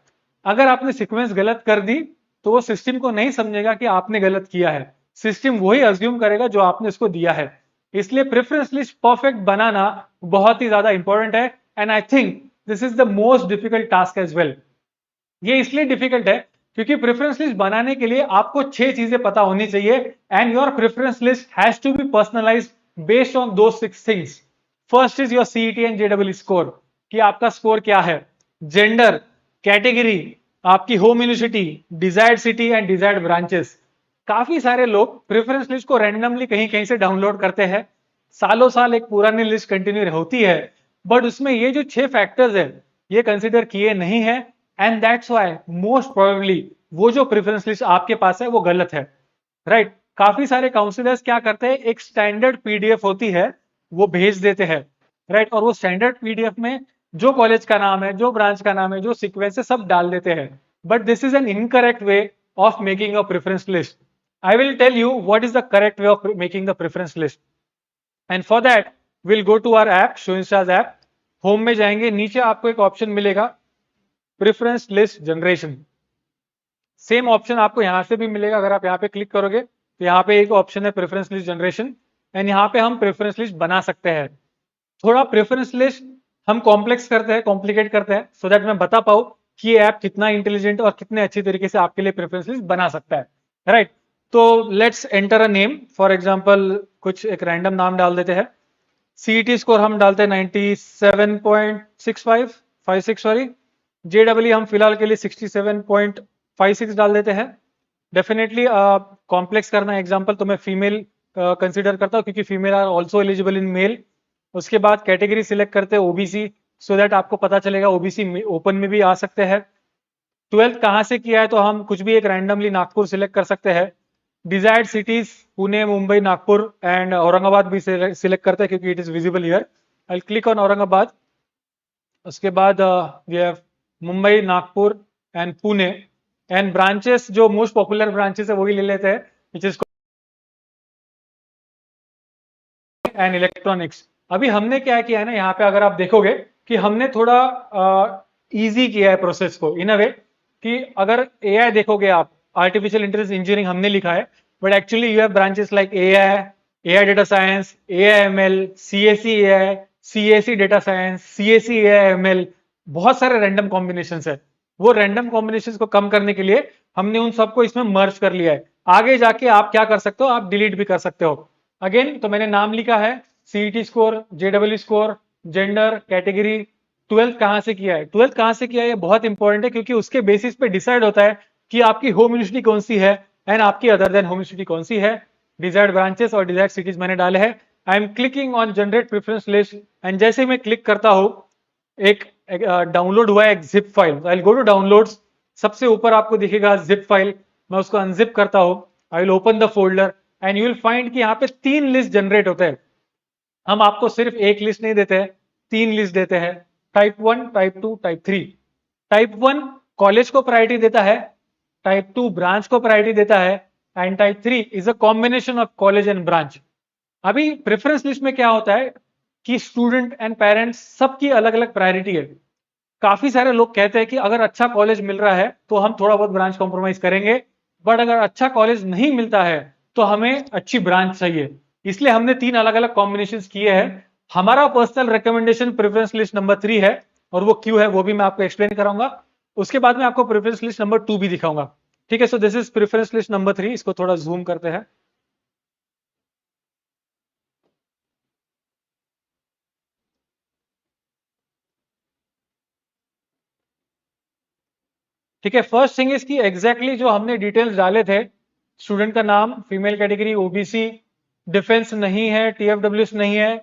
अगर आपने सीक्वेंस गलत कर दी तो वो सिस्टम को नहीं समझेगा कि आपने गलत किया है, सिस्टम वही अज्यूम करेगा जो आपने उसको दिया है। इसलिए प्रेफरेंस लिस्ट परफेक्ट बनाना बहुत ही ज्यादा इंपॉर्टेंट है, and I think this is the most difficult task as well. ये इसलिए डिफिकल्ट है क्योंकि प्रेफरेंस लिस्ट बनाने के लिए आपको 6 चीजें पता होनी चाहिए, and your preference list has to be personalised based on दो 6 things. First is your CET and JW score, कि आपका स्कोर क्या है, जेंडर, कैटेगरी, आपकी home university, desired city and desired branches. काफी सारे लोग प्रेफरेंस लिस्ट को रैंडमली कहीं कहीं से डाउनलोड करते हैं, सालों साल एक पुरानी लिस्ट कंटिन्यू होती है, बट उसमें ये जो 6 फैक्टर्स है ये कंसिडर किए नहीं है, and that's why most probably वो जो प्रेफरेंस लिस्ट आपके पास है वो गलत है, राइट। काफी सारे काउंसिलर्स क्या करते हैं, एक स्टैंडर्ड पीडीएफ होती है वो भेज देते हैं, राइट, और वो स्टैंडर्ड पीडीएफ में जो कॉलेज का नाम है, जो ब्रांच का नाम है, जो सीक्वेंस है, सब डाल देते हैं। But this is an incorrect way of making a preference list. I will tell you what is the correct way of making the preference list. And for that, we'll go to our app, ShowInstars app. Home में जाएंगे, नीचे आपको एक option मिलेगा preference list generation. Same option आपको यहां से भी मिलेगा, अगर आप यहाँ पे क्लिक करोगे तो यहाँ पे एक ऑप्शन है प्रेफरेंस लिस्ट जनरेशन, एंड यहाँ पे हम प्रेफरेंस लिस्ट बना सकते हैं। थोड़ा प्रेफरेंस लिस्ट हम कॉम्प्लेक्स करते हैं, कॉम्प्लिकेट करते हैं, सो दैट मैं बता पाऊँ कि ये ऐप कितना इंटेलिजेंट और कितने अच्छी तरीके से आपके लिए प्रेफरेंस लिस्ट बना सकता है, राइट। तो let's enter a name, for example कुछ एक रैंडम नाम डाल देते हैं। सीईटी स्कोर हम डालते हैं 97.65 सॉरी। जेडब्ल्यू हम फिलहाल के लिए 67.56 डाल देते हैं। डेफिनेटली कॉम्प्लेक्स करना एग्जांपल तो मैं फीमेल कंसीडर करता हूँ, क्योंकि female are also eligible in male. उसके बाद कैटेगरी सिलेक्ट करते हैं ओबीसी, सो दैट आपको पता चलेगा ओबीसी ओपन में भी आ सकते हैं। 12th कहाँ से किया है तो हम कुछ भी एक रैंडमली नागपुर सिलेक्ट कर सकते हैं। Desired cities Pune, Mumbai, Nagpur and Aurangabad भी सिलेक्ट करते हैं क्योंकि it is visible here. I click on Aurangabad. उसके बाद we have Mumbai, Nagpur and Pune, and branches जो मोस्ट पॉपुलर ब्रांचेस है वही ले लेते हैं, विच इज एंड इलेक्ट्रॉनिक्स। अभी हमने क्या किया है ना, यहाँ पे अगर आप देखोगे कि हमने थोड़ा इजी किया है प्रोसेस को इन अ वे कि अगर एआई देखोगे आप, आर्टिफिशियल इंटेलिजेंस इंजीनियरिंग हमने लिखा है, but actually you have branches like AI data science, AI ML, CSE AI, CSE data science, CSE AI ML, बहुत सारे रैंडम कॉम्बिनेशन है। वो रैंडम कॉम्बिनेशन को कम करने के लिए हमने उन सबको इसमें मर्ज कर लिया है। आगे जाके आप क्या कर सकते हो, आप डिलीट भी कर सकते हो। अगेन तो मैंने नाम लिखा है, CET score, JW score, gender, category, 12th कहां से किया है। 12th कहां से किया है ये बहुत इंपॉर्टेंट है, क्योंकि उसके बेसिस पे डिसाइड होता है कि आपकी होम यूनिवर्सिटी कौन सी है एंड आपकी अदर देन होम यूनिवर्सिटी कौन सी है। डिजायर्ड ब्रांचेस और डिजायर्ड सिटीज मैंने डाले हैं। I am clicking on generate preference list, and जैसे ही मैं क्लिक करता हूं एक डाउनलोड हुआ है एक zip file. I will go to downloads, सबसे ऊपर आपको दिखेगा जिप फाइल, मैं उसको अनजिप करता हूं। I will open the folder and you will find कि यहाँ पे 3 लिस्ट जनरेट होते हैं। हम आपको सिर्फ एक लिस्ट नहीं देते हैं, 3 लिस्ट देते हैं, type 1, type 2, type 3। Type 1 college को प्रायोरिटी देता है, टाइप 2 ब्रांच को प्रायोरिटी देता है, and type 3 is a combination of college and branch. अभी प्रेफरेंस लिस्ट में क्या होता है कि स्टूडेंट एंड पेरेंट्स सबकी अलग अलग प्रायोरिटी है। काफी सारे लोग कहते हैं कि अगर अच्छा कॉलेज मिल रहा है तो हम थोड़ा बहुत ब्रांच कॉम्प्रोमाइज करेंगे, बट अगर अच्छा कॉलेज नहीं मिलता है तो हमें अच्छी ब्रांच चाहिए। इसलिए हमने 3 अलग अलग कॉम्बिनेशन किए हैं। हमारा personal recommendation preference list number 3 है, और वो क्यों है वो भी मैं आपको एक्सप्लेन कराऊंगा। उसके बाद में आपको प्रेफरेंस लिस्ट नंबर 2 भी दिखाऊंगा, ठीक है। सो this is preference list number 3। इसको थोड़ा जूम करते हैं। ठीक है, फर्स्ट थिंग इसकी एग्जैक्टली जो हमने डिटेल्स डाले थे, स्टूडेंट का नाम, फीमेल कैटेगरी ओबीसी, डिफेंस नहीं है, टीएफडब्ल्यूएस नहीं है।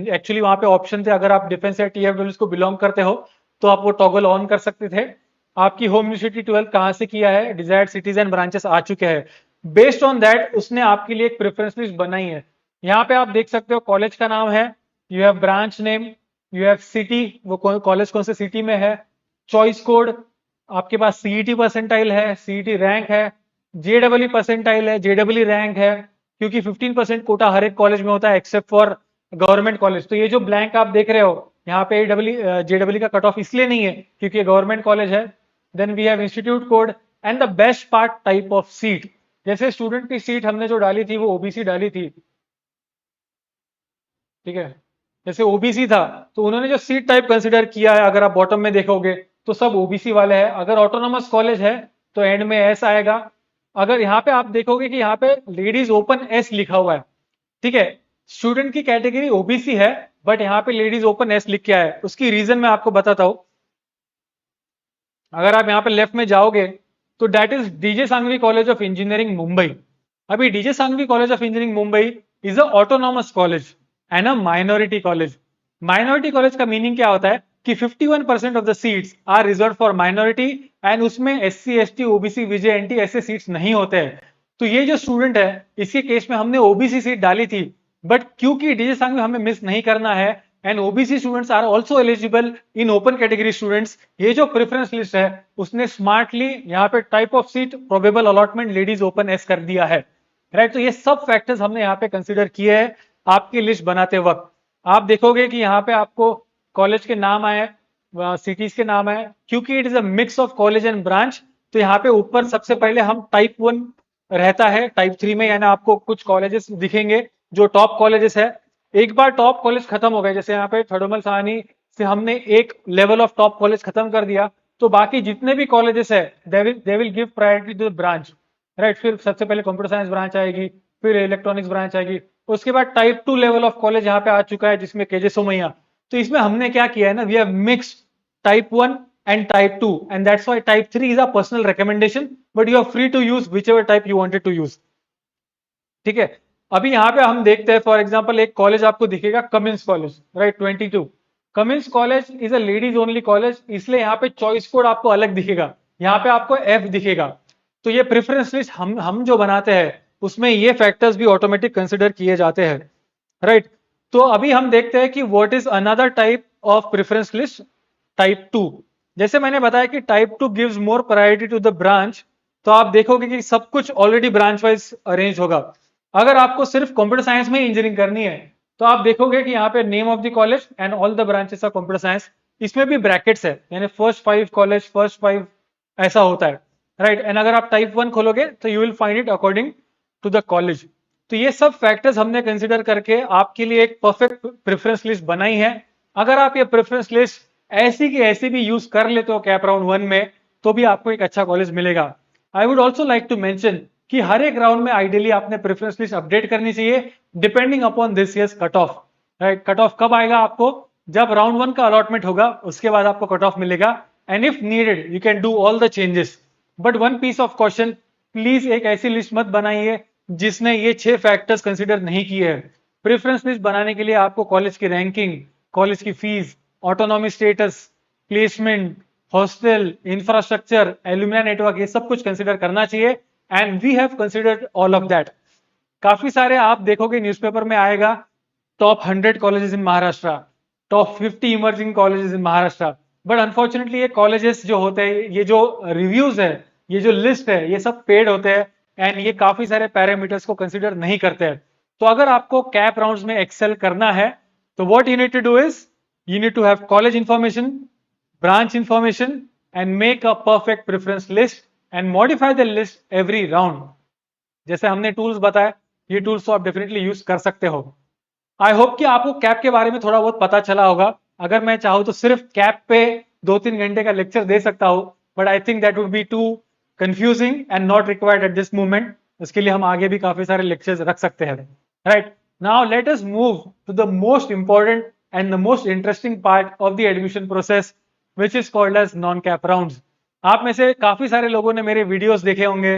एक्चुअली वहां पे ऑप्शन थे, अगर आप डिफेंस या टीएफडब्ल्यूएस को बिलोंग करते हो तो आप वो टॉगल ऑन कर सकते थे। आपकी होम यूनिवर्सिटी 12th कहां से किया है, डिजायर्ड सिटीज एंड ब्रांचेस आ चुके हैं। बेस्ड ऑन दैट उसने आपके लिए एक प्रेफरेंस लिस्ट बनाई है। यहाँ पे आप देख सकते हो कॉलेज का नाम है, you have branch name, you have city, वो कॉलेज कौन से सिटी में है, चॉइस कोड, आपके पास सीईटी परसेंटाइल है, सीईटी रैंक है, जेडब्ल्यू परसेंटाइल है, जेडब्ल्यू रैंक है, क्योंकि 15% कोटा हर एक कॉलेज में होता है एक्सेप्ट फॉर गवर्नमेंट कॉलेज। तो ये जो ब्लैंक आप देख रहे हो यहाँ पे जेडब्ल्यू का कट ऑफ इसलिए नहीं है क्योंकि गवर्नमेंट कॉलेज है। Then we have institute code and the best part type of seat. जैसे स्टूडेंट की सीट हमने जो डाली थी वो ओबीसी डाली थी, ठीक है। जैसे ओबीसी था तो उन्होंने जो सीट टाइप कंसिडर किया है, अगर आप बॉटम में देखोगे तो सब ओबीसी वाले हैं। अगर ऑटोनोमस कॉलेज है तो एंड में एस आएगा। अगर यहाँ पे आप देखोगे कि यहाँ पे लेडीज ओपन एस लिखा हुआ है, ठीक है। स्टूडेंट की कैटेगरी ओबीसी है बट यहाँ पे लेडीज ओपन एस लिख के आया है। उसकी रीजन मैं आपको बताता हूं। अगर आप यहाँ पे लेफ्ट में जाओगे तो that is DJ Sanghvi college of engineering Mumbai. अभी DJ Sanghvi college of engineering Mumbai is a autonomous college and a minority college. Minority college का मीनिंग क्या होता है कि 51% of the seats are reserve for minority and उसमें SC ST OBC VJNT ऐसे seats नहीं होते हैं। तो ये जो स्टूडेंट है इसके केस में हमने OBC सीट डाली थी, बट क्योंकि डीजे सांग में हमें मिस नहीं करना है and OBC students are also eligible in open category students, ये जो प्रेफरेंस लिस्ट है उसने स्मार्टली यहाँ पे type of seat probable allotment ladies open एस कर दिया है, राइट। तो ये सब फैक्टर्स हमने यहाँ पे कंसिडर किए हैं आपकी लिस्ट बनाते वक्त। आप देखोगे कि यहाँ पे आपको कॉलेज के नाम आए, सिटीज के नाम आए, क्योंकि it is a mix of college and branch. तो यहाँ पे ऊपर सबसे पहले हम टाइप 1 रहता है, टाइप 3 में यानी आपको कुछ कॉलेजेस दिखेंगे जो टॉप कॉलेजेस है। एक बार टॉप कॉलेज खत्म हो गए, जैसे यहाँ पे थर्डोमल साहनी से हमने एक लेवल ऑफ टॉप कॉलेज खत्म कर दिया, तो बाकी जितने भी कॉलेजेस है they will give priority to the branch, right. फिर सबसे पहले कंप्यूटर साइंस ब्रांच आएगी, फिर इलेक्ट्रॉनिक्स ब्रांच आएगी, उसके बाद टाइप 2 लेवल ऑफ कॉलेज यहाँ पे आ चुका है जिसमें केजे सोमैया। तो इसमें हमने क्या किया है ना, we have mixed type 1 and type 2 and that's why type 3 is a personal recommendation but you are free to use whichever type you wanted to use, ठीक है। अभी यहाँ पे हम देखते हैं फॉर एग्जांपल एक कॉलेज आपको दिखेगा Cummins college, right, 22। Cummins college is a ladies only college, इसलिए यहाँ पे चॉइस कोड आपको अलग दिखेगा, यहाँ पे आपको F दिखेगा। तो ये प्रेफरेंस लिस्ट हम जो बनाते हैं उसमें ये फैक्टर्स भी ऑटोमेटिक कंसिडर किए जाते हैं, राइट। तो अभी हम देखते हैं कि what is another type of preference list, type 2। जैसे मैंने बताया कि type 2 gives more priority to the branch, तो आप देखोगे कि सब कुछ ऑलरेडी ब्रांच वाइज अरेंज होगा। अगर आपको सिर्फ कंप्यूटर साइंस में इंजीनियरिंग करनी है तो आप देखोगे कि यहाँ पे name of the college and all the branches of computer science, इसमें भी ब्रैकेट्स है, यानी फर्स्ट 5 कॉलेज, फर्स्ट 5 ऐसा होता है, राइट। एंड अगर आप टाइप 1 खोलोगे तो you will find it according to the college. तो ये सब फैक्टर्स हमने कंसिडर करके आपके लिए एक परफेक्ट प्रेफरेंस लिस्ट बनाई है। अगर आप ये प्रेफरेंस लिस्ट ऐसी की ऐसी भी यूज कर लेते हो कैप राउंड 1 में, तो भी आपको एक अच्छा कॉलेज मिलेगा। I would also like to mention कि हर एक राउंड में आइडियली आपने प्रेफरेंस लिस्ट अपडेट करनी चाहिए depending upon this years cut off, right. Cut of कब आएगा आपको, जब राउंड 1 का अलॉटमेंट होगा उसके बाद आपको कट ऑफ मिलेगा, and if needed you can do all the changes. But one piece of question, please एक ऐसी लिस्ट मत बनाइए जिसने ये 6 फैक्टर्स कंसिडर नहीं किए हैं। प्रेफरेंस लिस्ट बनाने के लिए आपको कॉलेज की रैंकिंग, कॉलेज की fees, autonomy status, placement, hostel, infrastructure, alumni network, ये सब कुछ कंसिडर करना चाहिए, and we have considered all of that. काफी सारे आप देखोगे न्यूज़पेपर में आएगा top 100 colleges in Maharashtra, top 50 emerging colleges in Maharashtra, but unfortunately ये कॉलेजेस जो होते हैं, ये जो रिव्यूज है, ये जो लिस्ट है, ये सब पेड होते हैं एंड ये काफी सारे पैरामीटर्स को कंसिडर नहीं करते हैं। तो अगर आपको कैप राउंड्स में एक्सेल करना है तो what you need to do is you need to have college information, branch information, and make a perfect preference list and modify the list every round। जैसे हमने टूल्स बताए, ये टूल्स तो आप डेफिनेटली यूज कर सकते हो। आई होप कि आपको कैप के बारे में थोड़ा बहुत पता चला होगा। अगर मैं चाहूँ तो सिर्फ कैप पे 2-3 घंटे का लेक्चर दे सकता हूँ, but I think that would be too confusing and not required at this moment. उसके लिए हम आगे भी काफी सारे लेक्चर्स रख सकते हैं, right. Now let us move to the most important and the most interesting part of the admission process, which is called as non-cap rounds। आप में से काफी सारे लोगों ने मेरे वीडियोस देखे होंगे,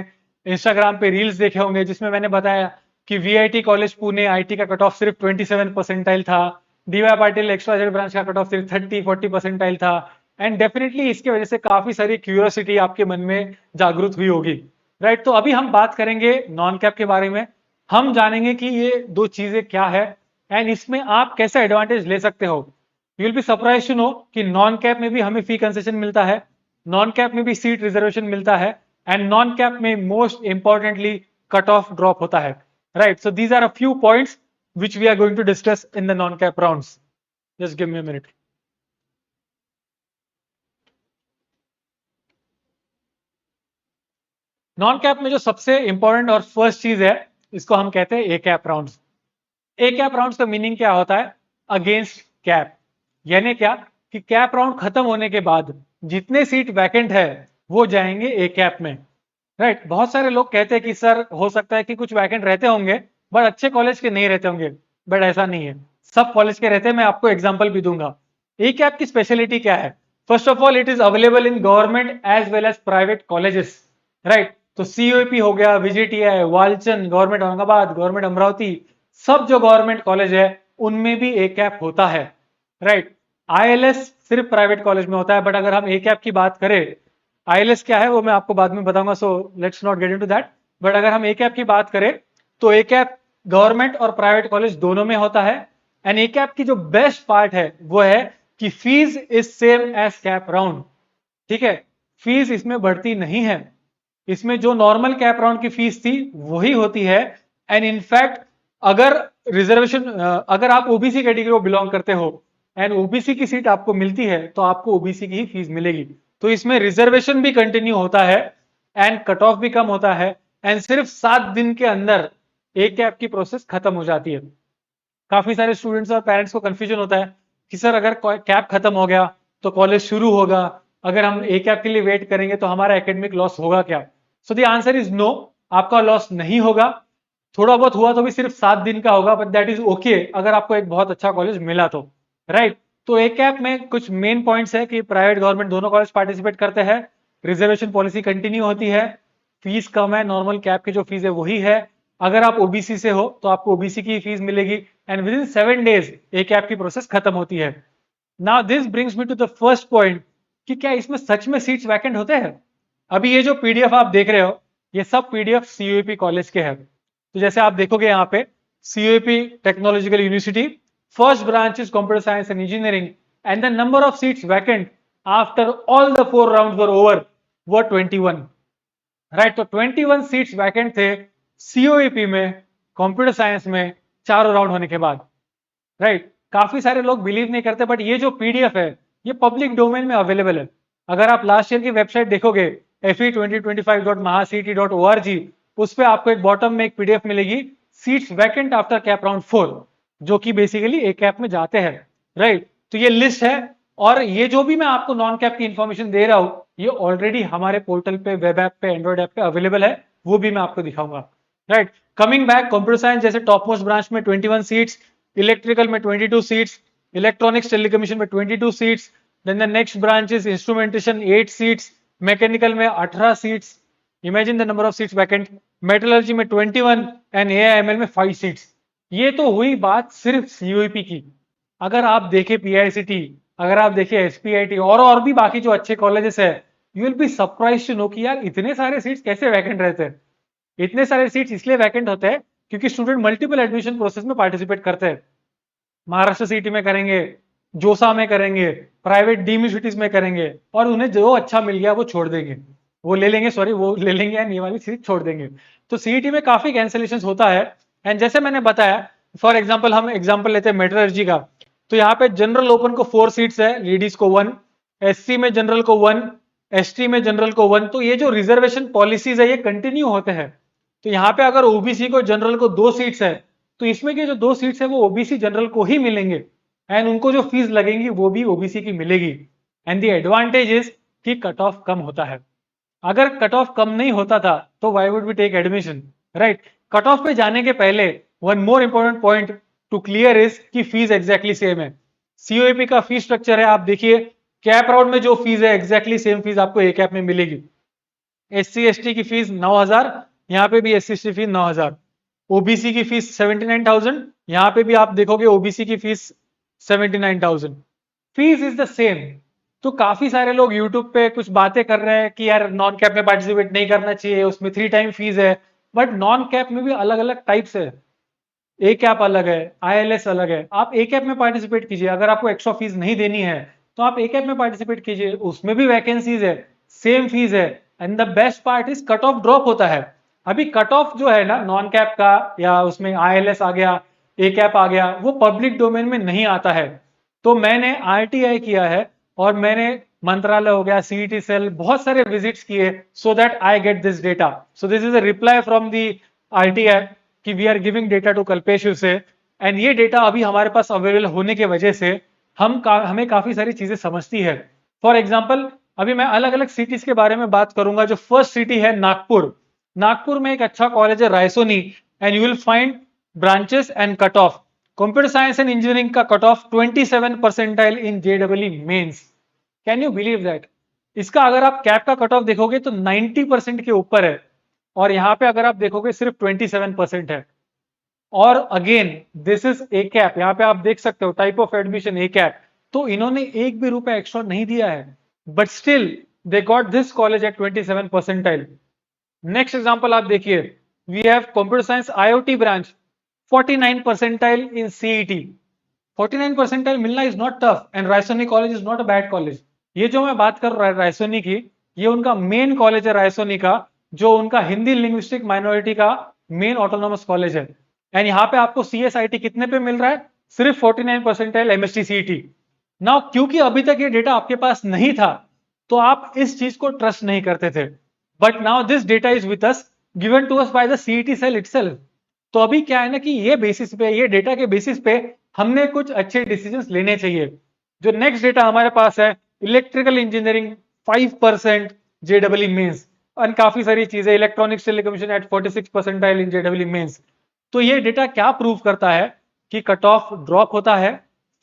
इंस्टाग्राम पे रील्स देखे होंगे, जिसमें मैंने बताया कि वीआईटी कॉलेज पुणे आईटी का कट ऑफ सिर्फ 27 परसेंटाइल था, डीवाई पाटिल एक्सवाइजेड ब्रांच का कट ऑफ सिर्फ 30-40 परसेंटाइल था, एंड डेफिनेटली इसकी वजह से काफी सारी क्यूरियोसिटी आपके मन में जागृत हुई होगी, राइट। तो अभी हम बात करेंगे नॉन कैप के बारे में। हम जानेंगे कि ये दो चीजें क्या है एंड इसमें आप कैसे एडवांटेज ले सकते हो। You will be surprise to know कि नॉन कैप में भी हमें फी कंसेशन मिलता है, नॉन कैप में भी सीट रिजर्वेशन मिलता है, एंड नॉन कैप में most importantly cut off drop होता है, right. So these are a few points which we are going to discuss in the non-cap rounds. Just give me a minute. Non CAP में जो सबसे important और first चीज है, इसको हम कहते हैं a cap rounds. A cap rounds का मीनिंग क्या होता है, अगेंस्ट कैप। यानी क्या कि कैप राउंड खत्म होने के बाद जितने सीट वैकेंट है वो जाएंगे ए कैप में, राइट। बहुत सारे लोग कहते हैं कि सर हो सकता है कि कुछ वैकेंट रहते होंगे बट अच्छे कॉलेज के नहीं रहते होंगे, बट ऐसा नहीं है, सब कॉलेज के रहते हैं। मैं आपको एग्जांपल भी दूंगा। ए कैप की स्पेशलिटी क्या है, first of all it is available in government as well as private colleges, right. तो सीओपी हो गया, VJTI, Walchand, government Aurangabad, government Amravati, सब जो गवर्नमेंट कॉलेज है उनमें भी ए कैप होता है, राइट। आईएलएस सिर्फ प्राइवेट कॉलेज में होता है। बट अगर हम ए कैप की बात करें, आईएलएस क्या है वो मैं आपको बाद में बताऊंगा, so let's not get into that. But अगर हम ए कैप की बात करें तो ए कैप गवर्नमेंट और प्राइवेट कॉलेज दोनों में होता है। एंड ए कैप की जो बेस्ट पार्ट है वो है कि fees is same as CAP round. ठीक है, फीस इसमें बढ़ती नहीं है, इसमें जो नॉर्मल कैप राउंड की फीस थी वही होती है। एंड इनफैक्ट अगर रिजर्वेशन, अगर आप ओबीसी कैटेगरी को बिलोंग करते हो एंड ओबीसी की सीट आपको मिलती है तो आपको ओबीसी की ही फीस मिलेगी। तो इसमें रिजर्वेशन भी कंटिन्यू होता है एंड कट ऑफ भी कम होता है एंड सिर्फ 7 दिन के अंदर ए कैप की प्रोसेस खत्म हो जाती है। काफी सारे स्टूडेंट्स और पेरेंट्स को कंफ्यूजन होता है कि सर अगर कैप खत्म हो गया तो कॉलेज शुरू होगा, अगर हम ए कैप के लिए वेट करेंगे तो हमारा एकेडमिक लॉस होगा क्या? So the answer is no, आपका लॉस नहीं होगा। थोड़ा बहुत हुआ तो भी सिर्फ 7 दिन का होगा, बट दैट इज ओके अगर आपको एक बहुत अच्छा कॉलेज मिला तो, राइट। तो ए कैप में कुछ मेन पॉइंट्स है कि प्राइवेट गवर्नमेंट दोनों कॉलेज पार्टिसिपेट करते हैं, रिजर्वेशन पॉलिसी कंटिन्यू होती है, फीस कम है, नॉर्मल कैप की जो फीस है वही है। अगर आप ओबीसी से हो तो आपको ओबीसी की फीस मिलेगी and within 7 days a CAP की प्रोसेस खत्म होती है। Now this brings me to the first point कि क्या इसमें सच में सीट्स वैकेंट होते हैं? अभी ये जो पीडीएफ आप देख रहे हो ये सब पीडीएफ सीयूईपी कॉलेज के हैं। तो जैसे आप देखोगे यहाँ पे CUEP technological university, first branch is computer science and engineering and the number of seats vacant after all the 4 rounds were over were 21, right. तो 21 सीट्स वैकेंट थे सीओईपी में, कंप्यूटर साइंस में, चारों राउंड होने के बाद, राइट। काफी सारे लोग बिलीव नहीं करते बट ये जो पीडीएफ है ये पब्लिक डोमेन में अवेलेबल है। अगर आप लास्ट ईयर की वेबसाइट देखोगे fe2025.mahacet.org, उस पे आपको एक बॉटम में एक पीडीएफ मिलेगी, seats vacant after cap round 4, जो कि बेसिकली ए कैप में जाते हैं, राइट। तो ये लिस्ट है और ये जो भी मैं आपको नॉन कैप की इंफॉर्मेशन दे रहा हूं ये ऑलरेडी हमारे पोर्टल पे, वेब ऐप पे, एंड्रॉइड ऐप पे अवेलेबल है, वो भी मैं आपको दिखाऊंगा, right. Coming back, computer science जैसे टॉप मोस्ट ब्रांच में 21 सीट्स, इलेक्ट्रिकल में 22 सीट्स, इलेक्ट्रॉनिक्स टेलीकम्युनिकेशन में 22 seats, then the next branch is instrumentation 8 seats, mechanical में 18 seats, imagine the number of seats vacant, metallurgy में 21 एंड एआईएमएल में 5 seats. ये तो हुई बात सिर्फ सीयूईपी की। अगर आप देखें पीआईसीटी, अगर आप देखें एसपीआईटी और भी बाकी जो अच्छे कॉलेजेस है, you will be surprise to know कि यार इतने सारे सीट्स कैसे वैकेंट रहते हैं। इतने सारे सीट्स इसलिए वैकेंट होते हैं क्योंकि स्टूडेंट मल्टीपल एडमिशन प्रोसेस में पार्टिसिपेट करते हैं। महाराष्ट्र सीटी में करेंगे, जोसा में करेंगे, प्राइवेट डीम्ड यूनिवर्सिटीज में करेंगे और उन्हें जो अच्छा मिल गया वो छोड़ देंगे, वो ले लेंगे, सॉरी वो ले लेंगे एंड ये वाली सीट छोड़ देंगे। तो सीईटी में काफी कैंसिलेशन होता है। एंड जैसे मैंने बताया, फॉर एग्जाम्पल हम एग्जाम्पल लेते हैं मेटलर्जी का, तो यहाँ पे जनरल ओपन को 4 सीट्स है, लेडीज को 1, एससी में जनरल को 1, एसटी में जनरल को 1। तो ये जो रिजर्वेशन पॉलिसीज है ये कंटिन्यू होते हैं। तो यहाँ पे अगर ओबीसी को जनरल को 2 सीट्स है तो इसमें के जो 2 सीट्स है वो ओबीसी जनरल को ही मिलेंगे एंड उनको जो फीस लगेंगी वो भी ओबीसी की मिलेगी। एंड द एडवांटेज इज कि कट ऑफ कम होता है। अगर कट ऑफ कम नहीं होता था तो why would we take admission, right. Cut off पे जाने के पहले one more important point to clear is कि फीस एग्जैक्टली सेम है। सीओईपी का फीस स्ट्रक्चर है, आप देखिए कैप राउंड में जो फीस है एग्जैक्टली सेम फीस आपको ए कैप में मिलेगी। एससी एसटी की फीस 9000, यहाँ पे भी एससी एसटी फीस 9000, ओबीसी की फीस 79,000, यहाँ पे भी आप देखोगे ओबीसी की fees 79,000, fees is the same. तो काफी सारे लोग यूट्यूब पे कुछ बातें कर रहे हैं कि यार नॉन कैप में पार्टिसिपेट नहीं करना चाहिए, उसमें 3 टाइम फीस है। बट नॉन कैप में भी अलग अलग टाइप्स है, ए कैप अलग है, आईएलएस अलग है। आप ए कैप में पार्टिसिपेट कीजिए, अगर आपको एक्स्ट्रा फीस नहीं देनी है तो आप ए कैप में पार्टिसिपेट कीजिए, उसमें भी वैकेंसीज है, सेम फीस है। And the best part is cut off drop होता है। अभी कट ऑफ जो है ना नॉन कैप का, या उसमें आईएलएस आ गया, ए कैप आ गया, वो पब्लिक डोमेन में नहीं आता है। तो मैंने आरटीआई किया है और मैंने मंत्रालय हो गया, सीईटी सेल, बहुत सारे विजिट्स किए so that I get this data. So this is a reply from the RTI कि we are giving data to Kalpesh से। एंड ये डेटा अभी हमारे पास अवेलेबल होने की वजह से हमें काफी सारी चीजें समझती है। फॉर एग्जाम्पल अभी मैं अलग अलग सिटीज के बारे में बात करूंगा। जो फर्स्ट सिटी है नागपुर, नागपुर में एक अच्छा कॉलेज है Raisoni and you will find branches and cut off. Computer science and engineering का cut off 27 percentile in JW mains. Can you believe that? इसका अगर आप कैप का कट ऑफ देखोगे तो 90% के ऊपर है और यहाँ पे अगर आप देखोगे सिर्फ 27% है। और again this is a CAP, यहाँ पे आप देख सकते हो type of admission a CAP. तो इन्होंने एक भी रुपया एक्स्ट्रा नहीं दिया है, but still they got this college at 27 percentile. Next example आप देखिए, we have computer science IoT branch 49 percentile in CET. 49 percentile मिलना is not tough, and Raisoni college is not a bad college. ये जो मैं बात कर रहा हूं रायसोनी की, ये उनका मेन कॉलेज है रायसोनी का, जो उनका हिंदी लिंग्विस्टिक माइनॉरिटी का मेन ऑटोनॉमस कॉलेज है। एंड यहाँ पे आपको सीएसआईटी कितने पे मिल रहा है? सिर्फ 49 परसेंटाइल एमएसटी सीईटी। नाउ क्योंकि अभी तक ये डेटा आपके पास नहीं था, तो आप इस चीज को ट्रस्ट नहीं करते थे, but now this data is with us, given to us by the CET cell itself. तो अभी क्या है ना कि ये बेसिस पे, ये डेटा के बेसिस पे हमने कुछ अच्छे डिसीजंस लेने चाहिए। जो नेक्स्ट डेटा हमारे पास है, इलेक्ट्रिकल इंजीनियरिंग 5% जेडब्ल्यू मेंस, और काफी सारी चीजें, electronics telecommunication at 46 percentile in JW Mains. तो ये डेटा क्या प्रूव करता है कि कट ऑफ ड्रॉप होता है,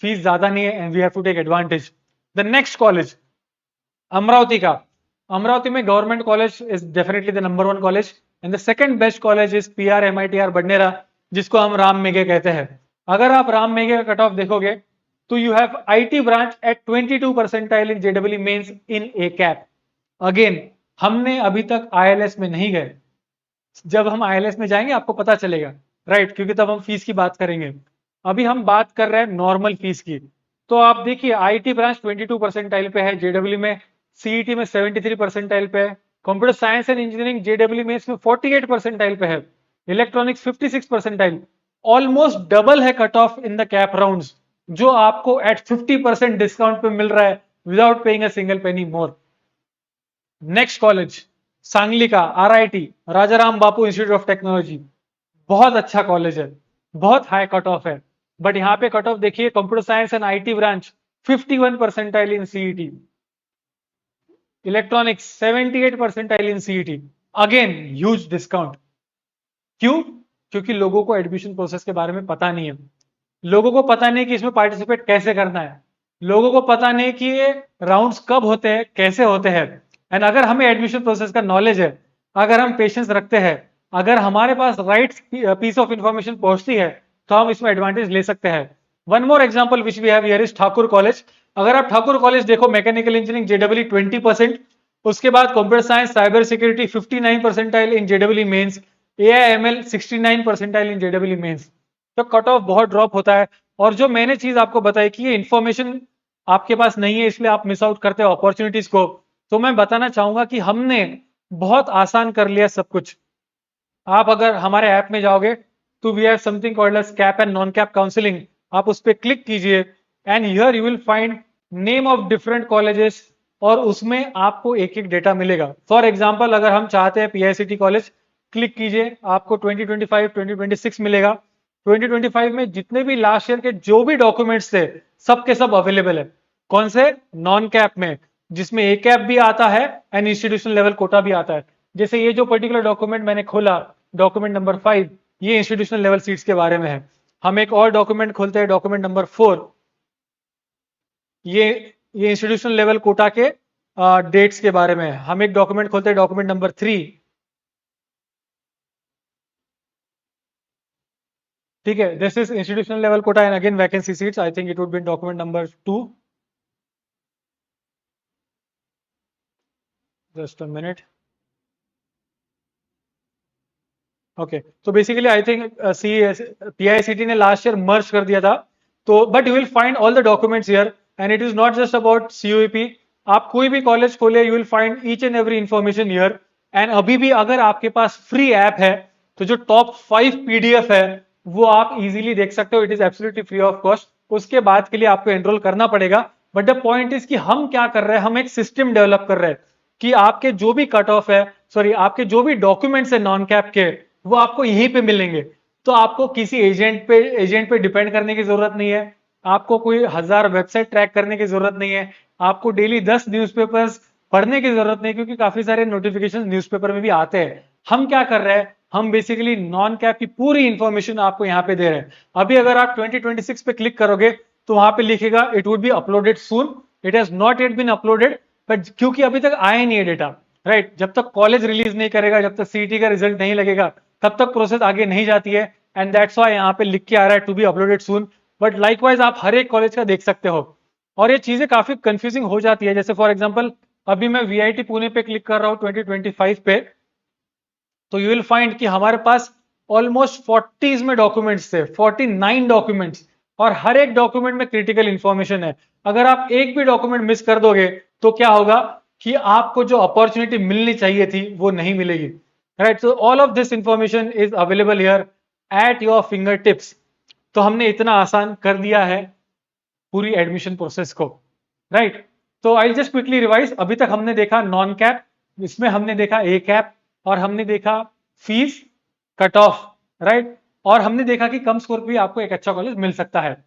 फीस ज्यादा नहीं है, and we have to take advantage. The next college Amravati का, अमरावती में government college is definitely the number 1 college, and the second best college is PR MITR Badnera, जिसको हम राम मेघे कहते हैं। अगर आप राम मेघे का कट ऑफ देखोगे तो you have IT branch at 22 percentile in JW Mains in a CAP. Again हमने अभी तक आईएलएस में नहीं गए, जब हम आईएलएस में जाएंगे आपको पता चलेगा, राइट, क्योंकि तब हम फीस की बात करेंगे। अभी हम बात कर रहे हैं नॉर्मल फीस की। तो आप देखिए आईटी ब्रांच 22 परसेंटाइल पे है, जेडब्ल्यू में, सीईटी में 73 परसेंटाइल पे है, computer science and engineering JW में इसमें 48 परसेंटाइल पे है, इलेक्ट्रॉनिक्स 56 परसेंटाइल। ऑलमोस्ट डबल है cut off in the CAP rounds, जो आपको एट 50% डिस्काउंट पे मिल रहा है without paying a single penny more. Next college Sangli का RIT, Rajaram Bapu institute of technology, बहुत अच्छा कॉलेज है, बहुत हाई कट ऑफ है, बट यहाँ पे कट ऑफ देखिए, computer science and IT branch 51 percentile in CET, electronics 78 percentile in CET. Again huge discount. क्यों? क्योंकि लोगों को एडमिशन प्रोसेस के बारे में पता नहीं है, लोगों को पता नहीं कि इसमें पार्टिसिपेट कैसे करना है, लोगों को पता नहीं कि ये राउंड्स कब होते हैं, कैसे होते हैं। एंड अगर हमें एडमिशन प्रोसेस का नॉलेज है, अगर हम पेशेंस रखते हैं, अगर हमारे पास राइट पीस ऑफ इंफॉर्मेशन पहुंचती है, तो हम इसमें एडवांटेज ले सकते हैं। One more example which we have here is Thakur college. अगर आप ठाकुर कॉलेज देखो, मैकेनिकल इंजीनियरिंग जेडब्ल्यू 20%, उसके बाद computer science cyber security 59 percentile in JW Mains, AIML 69 percentile in JW Mains. तो कट ऑफ बहुत ड्रॉप होता है। और जो मैंने चीज आपको बताई कि ये इन्फॉर्मेशन आपके पास नहीं है, इसलिए आप मिस आउट करते हो अपॉर्चुनिटीज को, तो मैं बताना चाहूंगा कि हमने बहुत आसान कर लिया सब कुछ। आप अगर हमारे ऐप में जाओगे तो we have something called as CAP and non CAP counselling, आप उस पर क्लिक कीजिए, and here you will find name of different colleges, और उसमें आपको एक एक डेटा मिलेगा। फॉर एग्जाम्पल अगर हम चाहते हैं पीआईसीटी कॉलेज, क्लिक कीजिए, आपको 2025 2026 मिलेगा। 2025 में जितने भी लास्ट ईयर के जो भी डॉक्यूमेंट्स थे, सब के सब अवेलेबल है। कौन से? नॉन कैप में, जिसमें ए कैप भी आता है एंड इंस्टीट्यूशनल लेवल कोटा भी आता है। जैसे ये जो पर्टिकुलर डॉक्यूमेंट मैंने खोला, डॉक्यूमेंट नंबर 5, ये इंस्टीट्यूशनल लेवल सीट्स के बारे में है। हम एक और डॉक्यूमेंट खोलते हैं, डॉक्यूमेंट नंबर 4, ये इंस्टीट्यूशनल लेवल कोटा के डेट्स के बारे में है। हम एक डॉक्यूमेंट खोलते हैं, डॉक्यूमेंट नंबर 3, ठीक है, this is institutional level quota and again vacancy seats. I think it would be document number 2, just a minute. Okay, तो बेसिकली आई थिंक पीआईसीटी ने लास्ट ईयर मर्ज कर दिया था, तो but you will find all the documents here, and it is not just about CUEP. आप कोई भी college खोले, you will find each and every information here. And अभी भी अगर आपके पास फ्री ऐप है, तो जो टॉप 5 पीडीएफ है वो आप इजीली देख सकते हो, it is absolutely free of cost. उसके बाद के लिए आपको एनरोल करना पड़ेगा, बट द पॉइंट इज कि हम क्या कर रहे हैं, हम एक सिस्टम डेवलप कर रहे हैं कि आपके जो भी कट ऑफ है, सॉरी आपके जो भी डॉक्यूमेंट्स है नॉन कैप के, वो आपको यहीं पे मिलेंगे। तो आपको किसी एजेंट पे डिपेंड करने की जरूरत नहीं है, आपको कोई 1000 वेबसाइट ट्रैक करने की जरूरत नहीं है, आपको डेली 10 न्यूज़पेपर्स पढ़ने की जरूरत नहीं, क्योंकि काफी सारे नोटिफिकेशन न्यूज़पेपर में भी आते हैं। हम क्या कर रहे हैं, हम बेसिकली नॉन कैप की पूरी इंफॉर्मेशन आपको यहाँ पे दे रहे हैं। अभी अगर आप 2026 पे क्लिक करोगे तो वहां पे लिखेगा it would be uploaded soon, it has not yet been uploaded, but क्योंकि अभी तक आया नहीं है डेटा, राइट, जब तक कॉलेज रिलीज नहीं करेगा, जब तक सीईटी का रिजल्ट नहीं लगेगा, तब तक प्रोसेस आगे नहीं जाती है। एंड दैट्स व्हाई यहाँ पे लिख के आ रहा है to be uploaded soon, but likewise आप हर एक कॉलेज का देख सकते हो। और ये चीजें काफी कंफ्यूजिंग हो जाती है। जैसे फॉर एग्जांपल अभी मैं वीआईटी पुणे पे क्लिक कर रहा हूँ 2025 पे, तो यू विल फाइंड कि हमारे पास ऑलमोस्ट 40s में डॉक्यूमेंट्स थे, 49 डॉक्यूमेंट्स, और हर एक डॉक्यूमेंट में क्रिटिकल इंफॉर्मेशन है। अगर आप एक भी डॉक्यूमेंट मिस कर दोगे तो क्या होगा कि आपको जो अपॉर्चुनिटी मिलनी चाहिए थी वो नहीं मिलेगी। Right, so all of this information is available here at your finger tips. तो हमने इतना आसान कर दिया है पूरी एडमिशन प्रोसेस को। राइट, तो आई जस्ट क्विकली रिवाइज। अभी तक हमने देखा नॉन कैप, इसमें हमने देखा ए कैप, और हमने देखा फीस, कट ऑफ, राइट, और हमने देखा कि कम स्कोर पे भी आपको एक अच्छा कॉलेज मिल सकता है।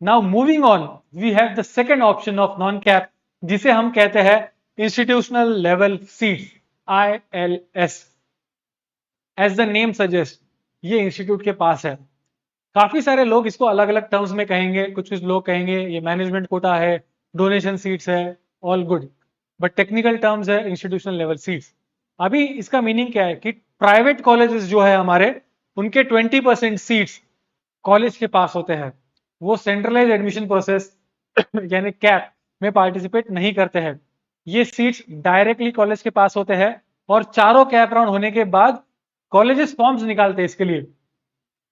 Now moving on, we have the second option of non CAP, जिसे हम कहते हैं institutional level seats, ILS। As the name suggest, ये इंस्टीट्यूट के पास है। काफी सारे लोग इसको अलग अलग टर्म्स में कहेंगे, कुछ कुछ लोग कहेंगे ये मैनेजमेंट कोटा है, डोनेशन सीट्स है, all good, but technical terms है इंस्टीट्यूशनल लेवल सीट्स। अभी इसका मीनिंग क्या है कि प्राइवेट कॉलेजेस जो है हमारे, उनके 20% सीट्स कॉलेज के पास होते हैं। वो सेंट्रलाइज एडमिशन प्रोसेस यानी कैप में पार्टिसिपेट नहीं करते हैं। ये सीट्स डायरेक्टली कॉलेज के पास होते हैं, और चारों कैप राउंड होने के बाद कॉलेजेस फॉर्म्स निकालते हैं इसके लिए।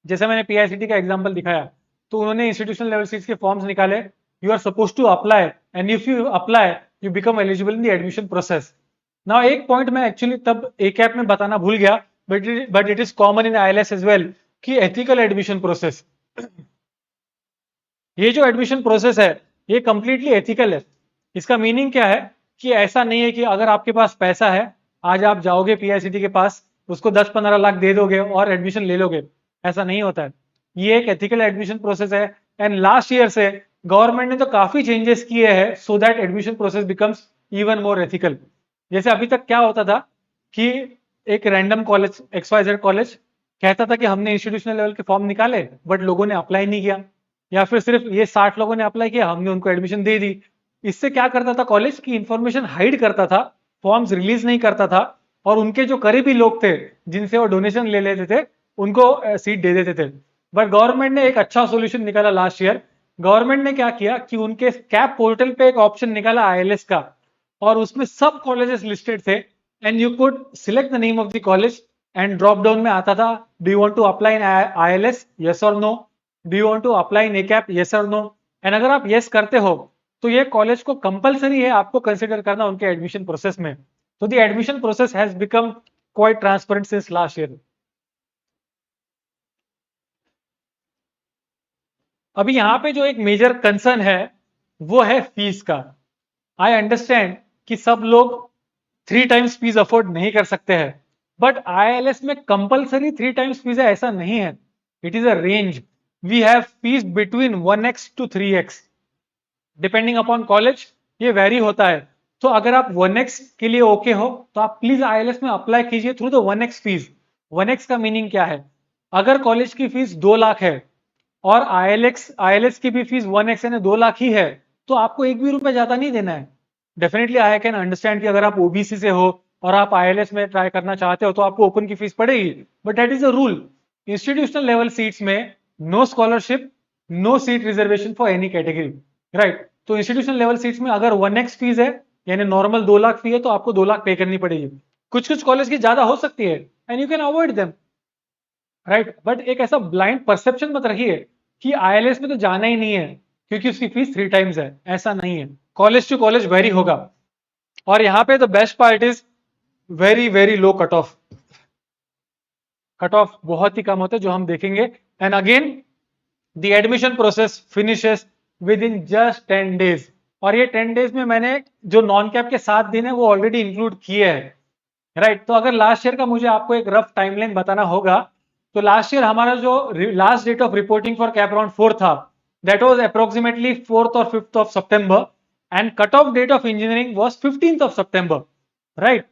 जैसे मैंने पीआईसीटी का एग्जांपल दिखाया, तो उन्होंने इंस्टीट्यूशनल लेवल सीट्स के फॉर्म्स निकाले। You are suppose to apply, and if you apply you become eligible in the admission process. Now एक पॉइंट मैं एक्चुअली तब ए कैप में बताना भूल गया, but it is common in ILS as well, कि एथिकल एडमिशन प्रोसेस, ये जो एडमिशन प्रोसेस है ये कंप्लीटली एथिकल है। इसका मीनिंग क्या है कि ऐसा नहीं है कि अगर आपके पास पैसा है, आज आप जाओगे पीआईसीटी के पास, उसको 10-15 लाख दे दोगे और एडमिशन ले लोगे, ऐसा नहीं होता है। ये एक एथिकल एडमिशन प्रोसेस है, एंड लास्ट ईयर से गवर्नमेंट ने तो काफी चेंजेस किए हैं so that admission process becomes even more ethical. जैसे अभी तक क्या होता था कि एक रैंडम कॉलेज, XYZ कॉलेज, कहता था कि हमने इंस्टीट्यूशनल लेवल के फॉर्म निकाले बट लोगों ने अप्लाई नहीं किया, या फिर सिर्फ ये 60 लोगों ने अप्लाई किया, हमने उनको एडमिशन दे दी। इससे क्या करता था, कॉलेज की इंफॉर्मेशन हाइड करता था, फॉर्म्स रिलीज नहीं करता था, और उनके जो करीबी लोग थे जिनसे वो डोनेशन ले लेते थे उनको सीट दे देते थे। बट गवर्नमेंट ने एक अच्छा सॉल्यूशन निकाला लास्ट ईयर। गवर्नमेंट ने क्या किया कि उनके कैप पोर्टल पे एक ऑप्शन निकाला आईएलएस का, और उसमें सब कॉलेजेस लिस्टेड थे, and you could select the name of the college, and drop down में आता था, do you want to apply in ILS, yes और no, do you want to apply in ACAP, yes और no. And अगर आप yes करते हो तो ये कॉलेज को कंपलसरी है आपको कंसिडर करना उनके एडमिशन प्रोसेस में। तो the admission process has become quite transparent since last year. अभी यहाँ पे जो एक मेजर कंसर्न है वो है फीस का। आई अंडरस्टैंड कि सब लोग 3 टाइम्स फीस अफोर्ड नहीं कर सकते हैं, बट आईएलएस में कंपलसरी 3 टाइम्स फीस है ऐसा नहीं है। It is a range. We have fees between 1x to 3x depending upon college, ये वेरी होता है। तो अगर आप 1x के लिए ओके हो तो आप प्लीज आईएलएस में अप्लाई कीजिए through the 1x fees. 1x का मीनिंग क्या है, अगर कॉलेज की फीस 2 लाख है और आईएलएस की भी फीस 1x यानी 2 लाख ही है, तो आपको एक भी रुपए ज्यादा नहीं देना है। डेफिनेटली आई कैन अंडरस्टैंड कि अगर आप ओबीसी से हो और आप आईएलएस में ट्राई करना चाहते हो तो आपको ओपन की फीस पड़ेगी, but that is a rule. Institutional level seats में no scholarship, no seat reservation for any category, right. तो इंस्टीट्यूशनल लेवल सीट्स में अगर 1x फीस है यानी नॉर्मल 2 लाख फी है तो आपको 2 लाख पे करनी पड़ेगी। कुछ कुछ कॉलेज की ज्यादा हो सकती है and you can avoid them, right. But एक ऐसा ब्लाइंड परसेप्शन मत रखिए कि आईएलएस में तो जाना ही नहीं है क्योंकि उसकी फीस 3 टाइम्स है, ऐसा नहीं है। कॉलेज टू कॉलेज वेरी होगा। और यहाँ पे the best part is very very low cut off. Cut off बहुत ही कम होते हैं जो हम देखेंगे। And again the admission process finishes with in just 10 days. और ये 10 डेज में मैंने जो नॉन कैप के 7 दिन है वो ऑलरेडी इंक्लूड किए हैं, राइट। तो अगर लास्ट ईयर का मुझे आपको एक रफ टाइमलाइन बताना होगा, तो लास्ट ईयर हमारा जो last date of reporting for CAP round 4 था, दैट वाज अप्रोक्सीमेटली 4th और 5th ऑफ सितंबर, and cut off date of engineering was 15th of सितंबर, राइट।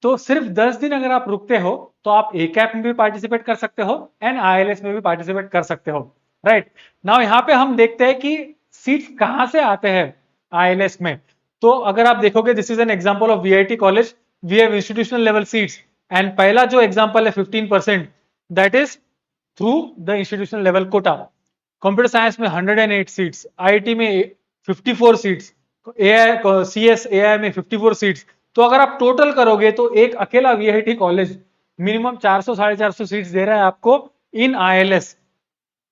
तो सिर्फ 10 दिन अगर आप रुकते हो तो आप ए कैप में भी पार्टिसिपेट कर सकते हो एंड आईएलएस में भी पार्टिसिपेट कर सकते हो, राइट। नाउ यहाँ पे हम देखते हैं कि सीट्स कहां से आते हैं आईएलएस में। तो अगर आप देखोगे, this is an example of VIT college, we have institutional level seats, and पहला जो एग्जांपल है 15%, that is through the institutional level quota. Computer science में 108 सीट्स, आईआईटी में 54 सीट्स, तो AI CS AI में 54 सीट्स, तो अगर आप टोटल करोगे तो एक अकेला VIT कॉलेज मिनिमम 400 450 सीट्स दे रहा है आपको इन ILS।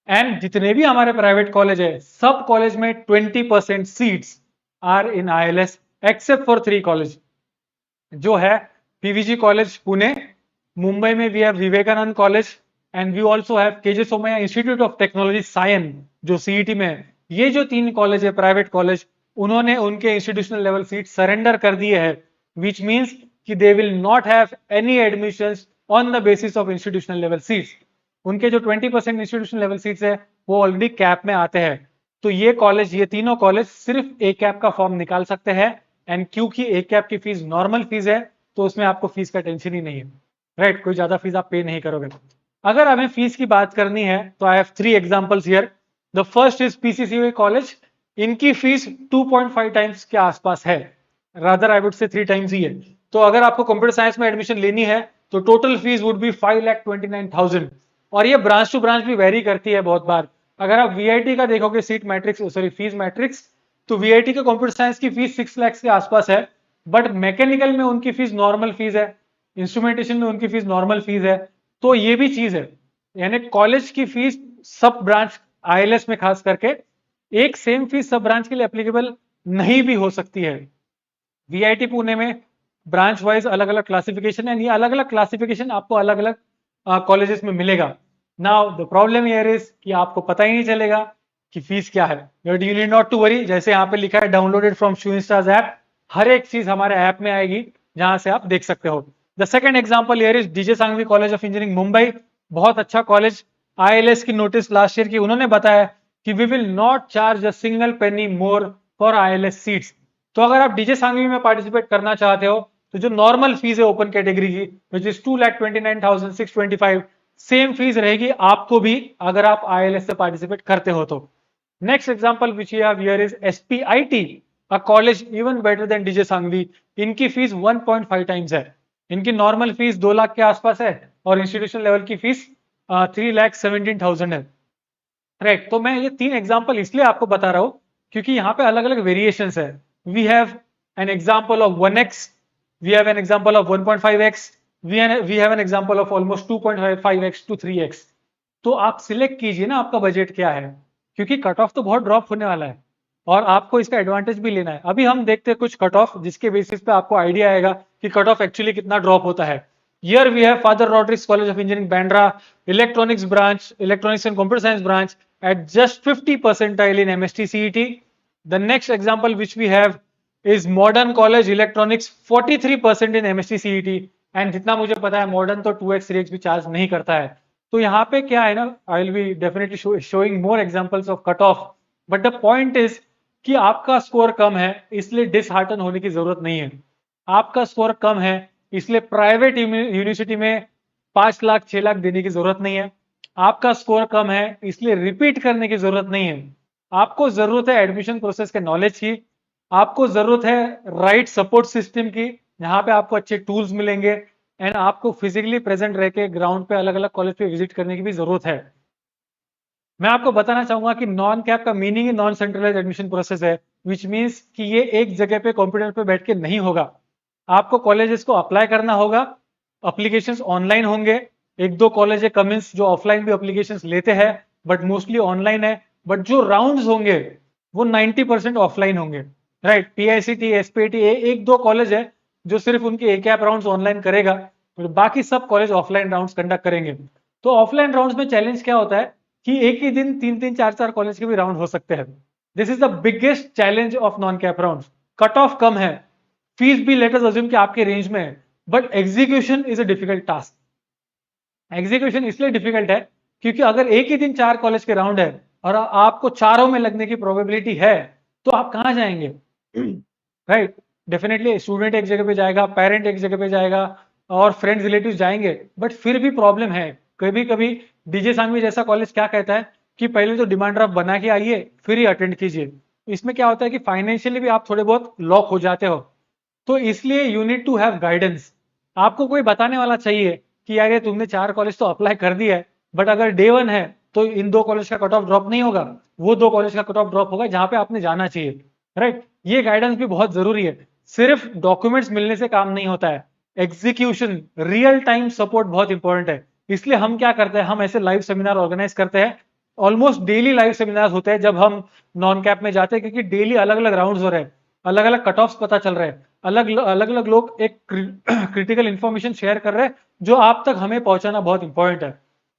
एंड जितने भी हमारे प्राइवेट कॉलेज है, सब कॉलेज में 20% seats are in ILS except for 3 college, जो है PVG कॉलेज पुणे, मुंबई में we have Vivekanand college, and we also have KJ Somaiya Institute of Technology Sion जो CET में है। ये जो 3 कॉलेज है प्राइवेट कॉलेज, उन्होंने उनके इंस्टीट्यूशनल लेवल सीट सरेंडर कर दिए है, विच मीन्स कि they will not have any admissions on the basis of institutional level seats. उनके जो 20% इंस्टीट्यूशनल लेवल सीट्स है वो ऑलरेडी कैप में आते हैं। तो ये कॉलेज, ये तीनों कॉलेज सिर्फ ए कैप का फॉर्म निकाल सकते हैं, एंड क्योंकि ए कैप की फीस नॉर्मल फीस है तो उसमें आपको फीस का टेंशन ही नहीं है, राइट? कोई ज्यादा फीस आप पे नहीं करोगे। अगर हमें फीस की बात करनी है तो I have 3 examples here. The first is PCCY college, इनकी फीस 2.5 टाइम्स के आसपास है, rather I would say 3 times ही है। तो अगर आपको कंप्यूटर साइंस में एडमिशन लेनी है तो टोटल फीस वुड बी 5,29,000, और ये ब्रांच टू ब्रांच भी वेरी करती है बहुत बार। अगर आप VIT का देखोगे seat matrix, sorry fees matrix, तो VIT के कंप्यूटर साइंस की फीस 6 लाख के आसपास है, बट मैकेनिकल में उनकी फीस नॉर्मल फीस है, इंस्ट्रूमेंटेशन में उनकी फीस नॉर्मल फीस है। तो ये भी चीज है, यानी कॉलेज की फीस सब ब्रांच ILS में खास करके एक सेम फीस सब ब्रांच के लिए एप्लीकेबल नहीं भी हो सकती है। VIT पुणे में ब्रांच वाइज अलग अलग क्लासिफिकेशन है, ये अलग अलग क्लासिफिकेशन आपको अलग अलग कॉलेजेस में मिलेगा। Now the problem here is कि आपको पता ही नहीं चलेगा कि फीस क्या है। You need not to worry, जैसे यहाँ पे लिखा है डाउनलोडेड फ्रॉम शूइंस्टार्स ऐप, हर एक चीज हमारे ऐप में आएगी जहां से आप देख सकते हो। The second example here is DJ Sanghvi college of engineering Mumbai, बहुत अच्छा कॉलेज। ILS की नोटिस लास्ट ईयर की, उन्होंने बताया कि we will not charge a single penny more for ILS seats. तो अगर आप DJ सांघवी में पार्टिसिपेट करना चाहते हो तो जो नॉर्मल फीस है ओपन कैटेगरी की, विच इज 2,29,625, सेम फीस रहेगी आपको भी अगर आप ILS से पार्टिसिपेट करते हो तो। Next example which you have here is SPIT, a college even better than DJ Sanghvi. इनकी फीस 1.5 टाइम्स है, इनकी नॉर्मल फीस 2 लाख के आसपास है और इंस्टीट्यूशन लेवल की फीस 3,17,000 है, राइट? तो मैं ये 3 एग्जांपल इसलिए आपको बता रहा हूं क्योंकि यहाँ पे अलग अलग वेरिएशंस है। We have an example of 1x, we have an example of 1.5x, we have an example of almost 2.5x to 3x। तो आप सिलेक्ट कीजिए ना आपका बजट क्या है, क्योंकि कट ऑफ तो बहुत ड्रॉप होने वाला है और आपको इसका एडवांटेज भी लेना है। अभी हम देखते हैं कुछ कट ऑफ जिसके बेसिस पे आपको आइडिया आएगा कि कट ऑफ एक्चुअली कितना ड्रॉप होता है। Here we have Father Rodrigues College of Engineering Bandra, electronics branch, electronics and computer science branch at just 50 percentile in MST CET। The next example which we have is Modern College Electronics, 43% in MST CET, and जितना मुझे पता है modern तो 2x 3x भी charge नहीं करता है। तो यहाँ पे क्या है ना, आई will be definitely showing more examples of cut off, but the point is कि आपका स्कोर कम है इसलिए डिसहार्टन होने की जरूरत नहीं है। आपका स्कोर कम है इसलिए प्राइवेट यूनिवर्सिटी में 5 लाख 6 लाख देने की जरूरत नहीं है। आपका स्कोर कम है इसलिए रिपीट करने की जरूरत नहीं है। आपको जरूरत है एडमिशन प्रोसेस के नॉलेज की, आपको जरूरत है राइट सपोर्ट सिस्टम की, जहां पे आपको अच्छे टूल्स मिलेंगे, एंड आपको फिजिकली प्रेजेंट रह के ग्राउंड पे अलग अलग कॉलेज पे विजिट करने की भी जरूरत है। मैं आपको बताना चाहूंगा कि नॉन कैप का मीनिंग ही नॉन सेंट्रलाइज एडमिशन प्रोसेस है, विच मीन्स कि ये एक जगह पे कंप्यूटर पे बैठ के नहीं होगा। आपको कॉलेजेस को अप्लाई करना होगा, एप्लीकेशंस ऑनलाइन होंगे। एक दो कॉलेज है कमिंस जो ऑफलाइन भी एप्लीकेशंस लेते हैं बट मोस्टली ऑनलाइन है, बट जो राउंड्स होंगे वो 90% ऑफलाइन होंगे, राइट? PICT SPIT एक दो कॉलेज है जो सिर्फ उनके ए कैप राउंड्स ऑनलाइन करेगा, बाकी सब कॉलेज ऑफलाइन राउंड्स कंडक्ट करेंगे। तो ऑफलाइन राउंड्स में चैलेंज क्या होता है कि एक ही दिन 3-3 4-4 कॉलेज के भी राउंड हो सकते हैं। This is the biggest challenge of non CAP rounds. Cut off कम है, फीस भी लेट अस अज्यूम कि आपके रेंज में है, but execution is a difficult task. Execution इसलिए डिफिकल्ट है क्योंकि अगर एक ही दिन 4 कॉलेज के राउंड है और आपको चारों में लगने की प्रोबेबिलिटी है तो आप कहां जाएंगे, राइट? डेफिनेटली स्टूडेंट एक जगह पे जाएगा, पेरेंट एक जगह पे जाएगा और फ्रेंड्स रिलेटिव जाएंगे, बट फिर भी प्रॉब्लम है। कभी कभी DJ सांघवी जैसा कॉलेज क्या कहता है कि पहले तो डिमांड ड्राफ्ट बना के आइए फिर ही अटेंड कीजिए। इसमें क्या होता है कि फाइनेंशियली भी आप थोड़े बहुत लॉक हो जाते हो, तो इसलिए you need to have guidance. आपको कोई बताने वाला चाहिए कि यार ये तुमने 4 कॉलेज तो अप्लाई कर दिया है, बट अगर डे 1 है तो इन 2 कॉलेज का कट ऑफ ड्रॉप नहीं होगा, वो 2 कॉलेज का कट ऑफ ड्रॉप होगा जहां पे आपने जाना चाहिए, राइट। ये गाइडेंस भी बहुत जरूरी है। सिर्फ डॉक्यूमेंट्स मिलने से काम नहीं होता है, एग्जीक्यूशन, रियल टाइम सपोर्ट बहुत इंपॉर्टेंट है। इसलिए हम क्या करते हैं, हम ऐसे लाइव सेमिनार ऑर्गेनाइज करते हैं। ऑलमोस्ट डेली लाइव सेमिनार होते हैं जब हम नॉन कैप में जाते हैं, क्योंकि डेली अलग अलग राउंड्स हो रहे हैं, अलग अलग कट ऑफ्स पता चल रहे हैं, अलग अलग लोग एक क्रिटिकल इंफॉर्मेशन शेयर कर रहे हैं जो आप तक हमें पहुंचाना बहुत इंपॉर्टेंट है,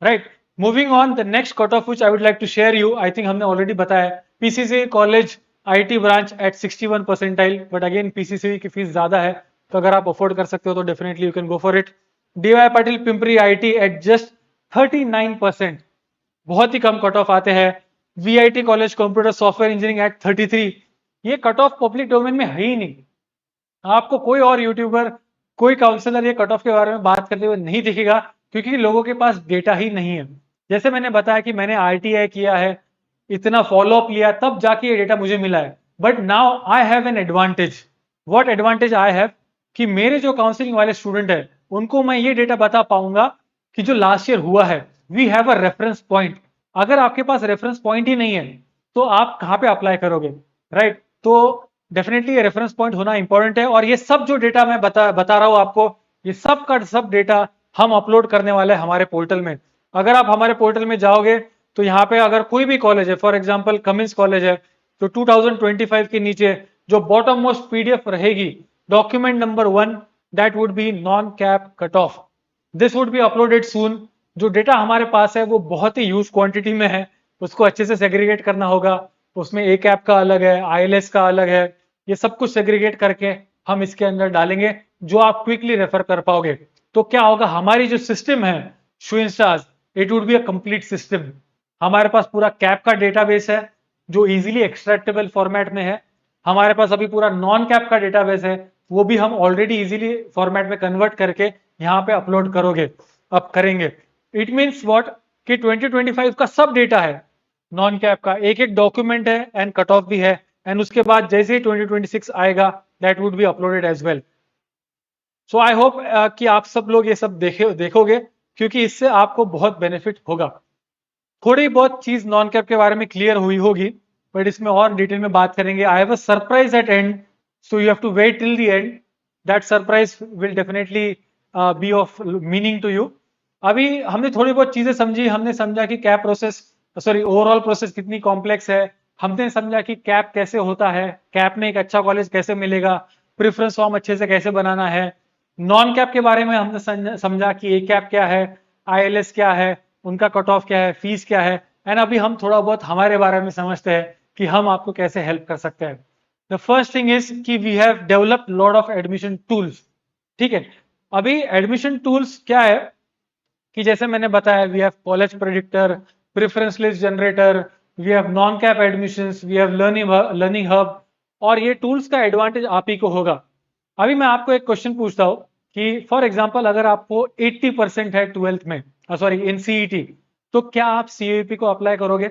right. Moving on, the next cut off which I would like to share you, I think हमने ऑलरेडी बताया, PCC college IT branch at 61 percentile, but again PCC की फीस ज्यादा है, तो अगर आप अफोर्ड कर सकते हो तो definitely you can go for it. DY Patil Pimpri IT at just 39%, बहुत ही कम कट ऑफ आते हैं। VIT college computer software engineering at 33, ये कट ऑफ पब्लिक डोमेन में है ही नहीं। आपको कोई और यूट्यूबर, कोई काउंसलर ये कट ऑफ के बारे में बात करते हुए नहीं दिखेगा, क्योंकि लोगों के पास डेटा ही नहीं है। जैसे मैंने बताया कि मैंने आरटीआई किया है, इतना फॉलोअप लिया, तब जाके ये डेटा मुझे मिला है। But now I have an advantage. What advantage I have, कि मेरे जो काउंसलिंग वाले स्टूडेंट है उनको मैं ये डेटा बता पाऊंगा कि जो लास्ट ईयर हुआ है, we have a reference point. अगर आपके पास रेफरेंस पॉइंट ही नहीं है तो आप कहाँ पे अप्लाई करोगे, राइट। तो डेफिनेटली ये रेफरेंस पॉइंट होना इंपॉर्टेंट है। और ये सब जो डेटा मैं बता रहा हूं आपको, ये सब का सब डेटा हम अपलोड करने वाले हैं हमारे पोर्टल में। अगर आप हमारे पोर्टल में जाओगे तो यहाँ पे अगर कोई भी कॉलेज है, फॉर एग्जांपल कमिंस कॉलेज है, तो 2025 के नीचे जो बॉटम मोस्ट पीडीएफ रहेगी, document number 1, that would be non CAP cut off. This would be uploaded soon. जो डेटा हमारे पास है वो बहुत ही ह्यूज क्वांटिटी में है, उसको अच्छे से सेग्रीगेट करना होगा। उसमें ए कैप का अलग है, आईएलएस का अलग है, ये सब कुछ सेग्रीगेट करके हम इसके अंदर डालेंगे जो आप क्विकली रेफर कर पाओगे। तो क्या होगा, हमारी जो सिस्टम है शूइंस्टार्स, it would be a complete system. हमारे पास पूरा कैप का डेटाबेस है जो इजीली एक्सट्रैक्टेबल फॉर्मेट में है। हमारे पास अभी पूरा नॉन कैप का डेटाबेस है, वो भी हम ऑलरेडी इजीली फॉर्मेट में कन्वर्ट करके यहाँ पे अपलोड करेंगे। इट मीन्स व्हाट, कि 2025 का सब डेटा है नॉन कैप का, एक एक डॉक्यूमेंट है एंड कट ऑफ भी है। एंड उसके बाद जैसे ही 2026 आएगा, that would be uploaded as well. So I hope कि आप सब लोग ये सब देखोगे, क्योंकि इससे आपको बहुत बेनिफिट होगा। थोड़ी बहुत चीज नॉन कैप के बारे में क्लियर हुई होगी, बट इसमें और डिटेल में बात करेंगे। I have a surprise at end, so you have to wait till the end. That surprise will definitely be of meaning to you. अभी हमने थोड़ी बहुत चीजें समझी, हमने समझा कि CAP process, sorry overall process कितनी कॉम्प्लेक्स है। हमने समझा कि कैप कैसे होता है, कैप में एक अच्छा कॉलेज कैसे मिलेगा, प्रेफरेंस फॉर्म अच्छे से कैसे बनाना है। नॉन कैप के बारे में हमने समझा कि ए कैप क्या है, आईएलएस क्या है, उनका कट ऑफ क्या है, फीस क्या है। एंड अभी हम थोड़ा बहुत हमारे बारे में समझते हैं कि हम आपको कैसे हेल्प कर सकते हैं। द फर्स्ट थिंग इज कि we have developed lot of admission tools. ठीक है, अभी एडमिशन टूल्स क्या है कि जैसे मैंने बताया, we have college predictor, preference list generator, we have non CAP admissions, we have learning hub. और ये टूल्स का एडवांटेज आप ही को होगा। अभी मैं आपको एक क्वेश्चन पूछता हूं कि फॉर एग्जांपल अगर आपको 80% है 12th में, सॉरी इन सीईटी, तो क्या आप सीयूईपी को अप्लाई करोगे?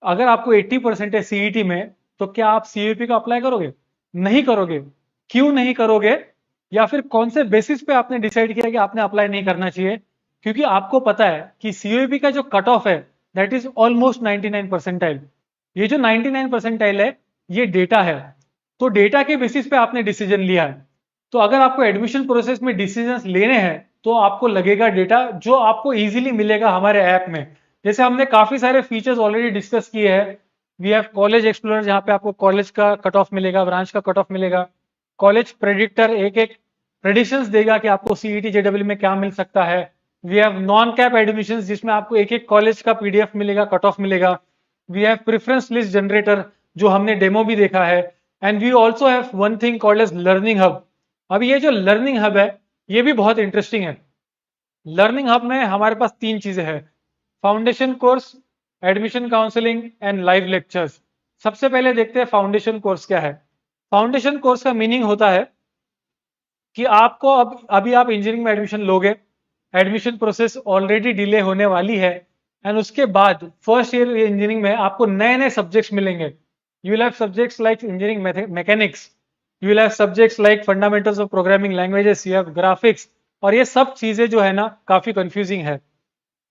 अगर आपको 80% है सीईटी में, तो क्या आप सीयूईपी को अप्लाई करोगे? नहीं करोगे। क्यों नहीं करोगे, या फिर कौन से बेसिस पे आपने डिसाइड किया कि आपने अप्लाई नहीं करना चाहिए? क्योंकि आपको पता है कि सीयूईपी का जो कट ऑफ है दैट इज ऑलमोस्ट 99 परसेंटाइल। ये जो 99 परसेंटाइल है, ये डेटा है, तो डेटा के बेसिस पे आपने डिसीजन लिया है। तो अगर आपको एडमिशन प्रोसेस में डिसीजंस लेने हैं तो आपको लगेगा डेटा जो आपको इजीली मिलेगा हमारे ऐप में। जैसे हमने काफी सारे फीचर्स ऑलरेडी डिस्कस किए हैं। वी हैव कॉलेज एक्सप्लोरर, जहां पे आपको कॉलेज का कट ऑफ मिलेगा, ब्रांच का कट ऑफ मिलेगा। कॉलेज प्रेडिक्टर एक एक प्रेडिक्शंस देगा कि आपको सीईटी जेडब्ल्यू में क्या मिल सकता है। We have non CAP admissions, जिसमें आपको एक एक कॉलेज का पीडीएफ मिलेगा, कट ऑफ मिलेगा। We have preference list generator, जो हमने डेमो भी देखा है। And we also have one thing called as learning hub. अब ये जो लर्निंग हब है, ये भी बहुत इंटरेस्टिंग है। लर्निंग हब में हमारे पास 3 चीजें हैं, foundation course, admission counselling and live lectures. सबसे पहले देखते हैं फाउंडेशन कोर्स क्या है। फाउंडेशन कोर्स का मीनिंग होता है कि आपको अभी आप इंजीनियरिंग में एडमिशन लोगे, एडमिशन प्रोसेस ऑलरेडी डिले होने वाली है, एंड उसके बाद फर्स्ट ईयर इंजीनियरिंग में आपको नए नए सब्जेक्ट्स मिलेंगे। You will have subjects like engineering mechanics, you will have subjects like fundamentals of programming languages, you have graphics. और ये सब चीजें जो है ना, काफी कंफ्यूजिंग है।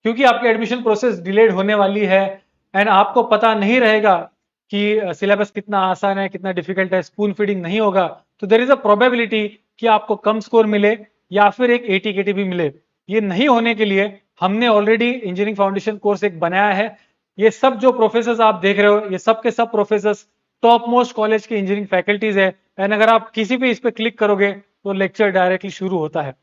क्योंकि आपकी एडमिशन प्रोसेस डिलेड होने वाली है एंड आपको पता नहीं रहेगा कि सिलेबस कितना आसान है, कितना डिफिकल्ट है, स्पून फीडिंग नहीं होगा, तो देर इज अ प्रोबेबिलिटी कि आपको कम स्कोर मिले या फिर एक एटी भी मिले। ये नहीं होने के लिए हमने ऑलरेडी इंजीनियरिंग फाउंडेशन कोर्स एक बनाया है। ये सब जो प्रोफेसर्स आप देख रहे हो, ये सब के सब प्रोफेसर्स टॉप मोस्ट कॉलेज के इंजीनियरिंग फैकल्टीज है। एंड अगर आप किसी भी इस पे क्लिक करोगे तो लेक्चर डायरेक्टली शुरू होता है।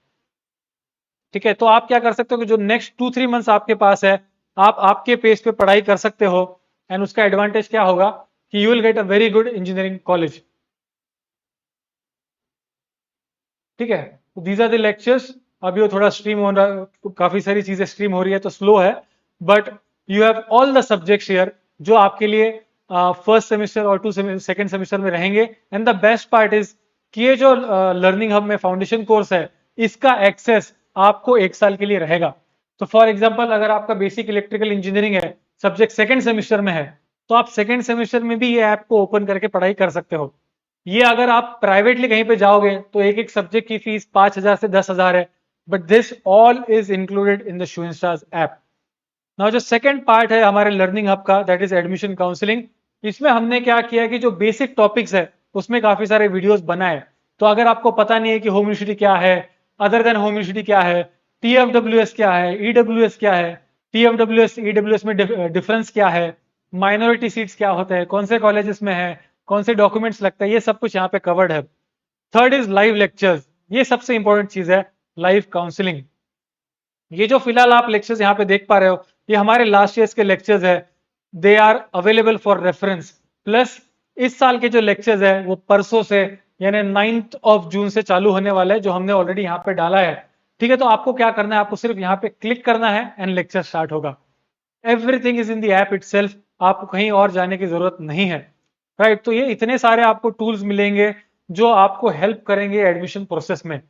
ठीक है, तो आप क्या कर सकते हो कि जो नेक्स्ट 2-3 मंथ्स आपके पास है, आप आपके पेस पे पढ़ाई कर सकते हो। एंड उसका एडवांटेज क्या होगा कि you will get a very good engineering college. ठीक है, तो दीज आर द लेक्चर्स। अभी वो थोड़ा स्ट्रीम हो रहा, काफी सारी चीजें स्ट्रीम हो रही है तो स्लो है, but you have all the subjects here जो आपके लिए फर्स्ट सेमेस्टर और सेकेंड सेमेस्टर में रहेंगे। And the best part is कि ये जो लर्निंग हब में फाउंडेशन कोर्स है, इसका एक्सेस आपको 1 साल के लिए रहेगा। तो फॉर एग्जाम्पल, अगर आपका बेसिक इलेक्ट्रिकल इंजीनियरिंग है, सब्जेक्ट सेकेंड सेमेस्टर में है, तो आप सेकेंड सेमेस्टर में भी ये ऐप को ओपन करके पढ़ाई कर सकते हो। ये अगर आप प्राइवेटली कहीं पे जाओगे तो एक एक सब्जेक्ट की फीस 5,000 से 10,000 है, but this all is included in the शूइंस्टार्स ऐप। नाउ जो सेकंड पार्ट है हमारे लर्निंग हब का, दैट इज एडमिशन काउंसलिंग। इसमें हमने क्या किया कि जो बेसिक टॉपिक्स है उसमें काफी सारे वीडियोस बनाए। तो अगर आपको पता नहीं है कि होम यूनिवर्सिटी क्या है, अदर देन होम यूनिवर्सिटी क्या है, टीएफडब्ल्यूएस क्या है, ईडब्ल्यूएस क्या है, टीएफडब्ल्यूएस ईडब्ल्यूएस में डिफरेंस क्या है, माइनॉरिटी सीट्स क्या होते हैं, कौन से कॉलेजेस में है, कौन से डॉक्यूमेंट्स लगते हैं, ये सब कुछ यहाँ पे कवर्ड है। Third is live lectures. ये सबसे इंपॉर्टेंट चीज है, लाइव काउंसलिंग। ये जो फिलहाल आप लेक्चर्स यहाँ पे देख पा रहे हो, ये हमारे लास्ट ईयर्स के लेक्चर्स है। They are available for reference. Plus इस साल के जो लेक्चर्स है वो परसों से यानी 9 जून से चालू होने वाला है, जो हमने ऑलरेडी यहाँ पे डाला है। ठीक है, तो आपको क्या करना है, आपको सिर्फ यहाँ पे क्लिक करना है एंड लेक्चर स्टार्ट होगा। Everything is in the app itself, आपको कहीं और जाने की जरूरत नहीं है। राइट, तो ये इतने सारे आपको टूल्स मिलेंगे जो आपको हेल्प करेंगे एडमिशन प्रोसेस में।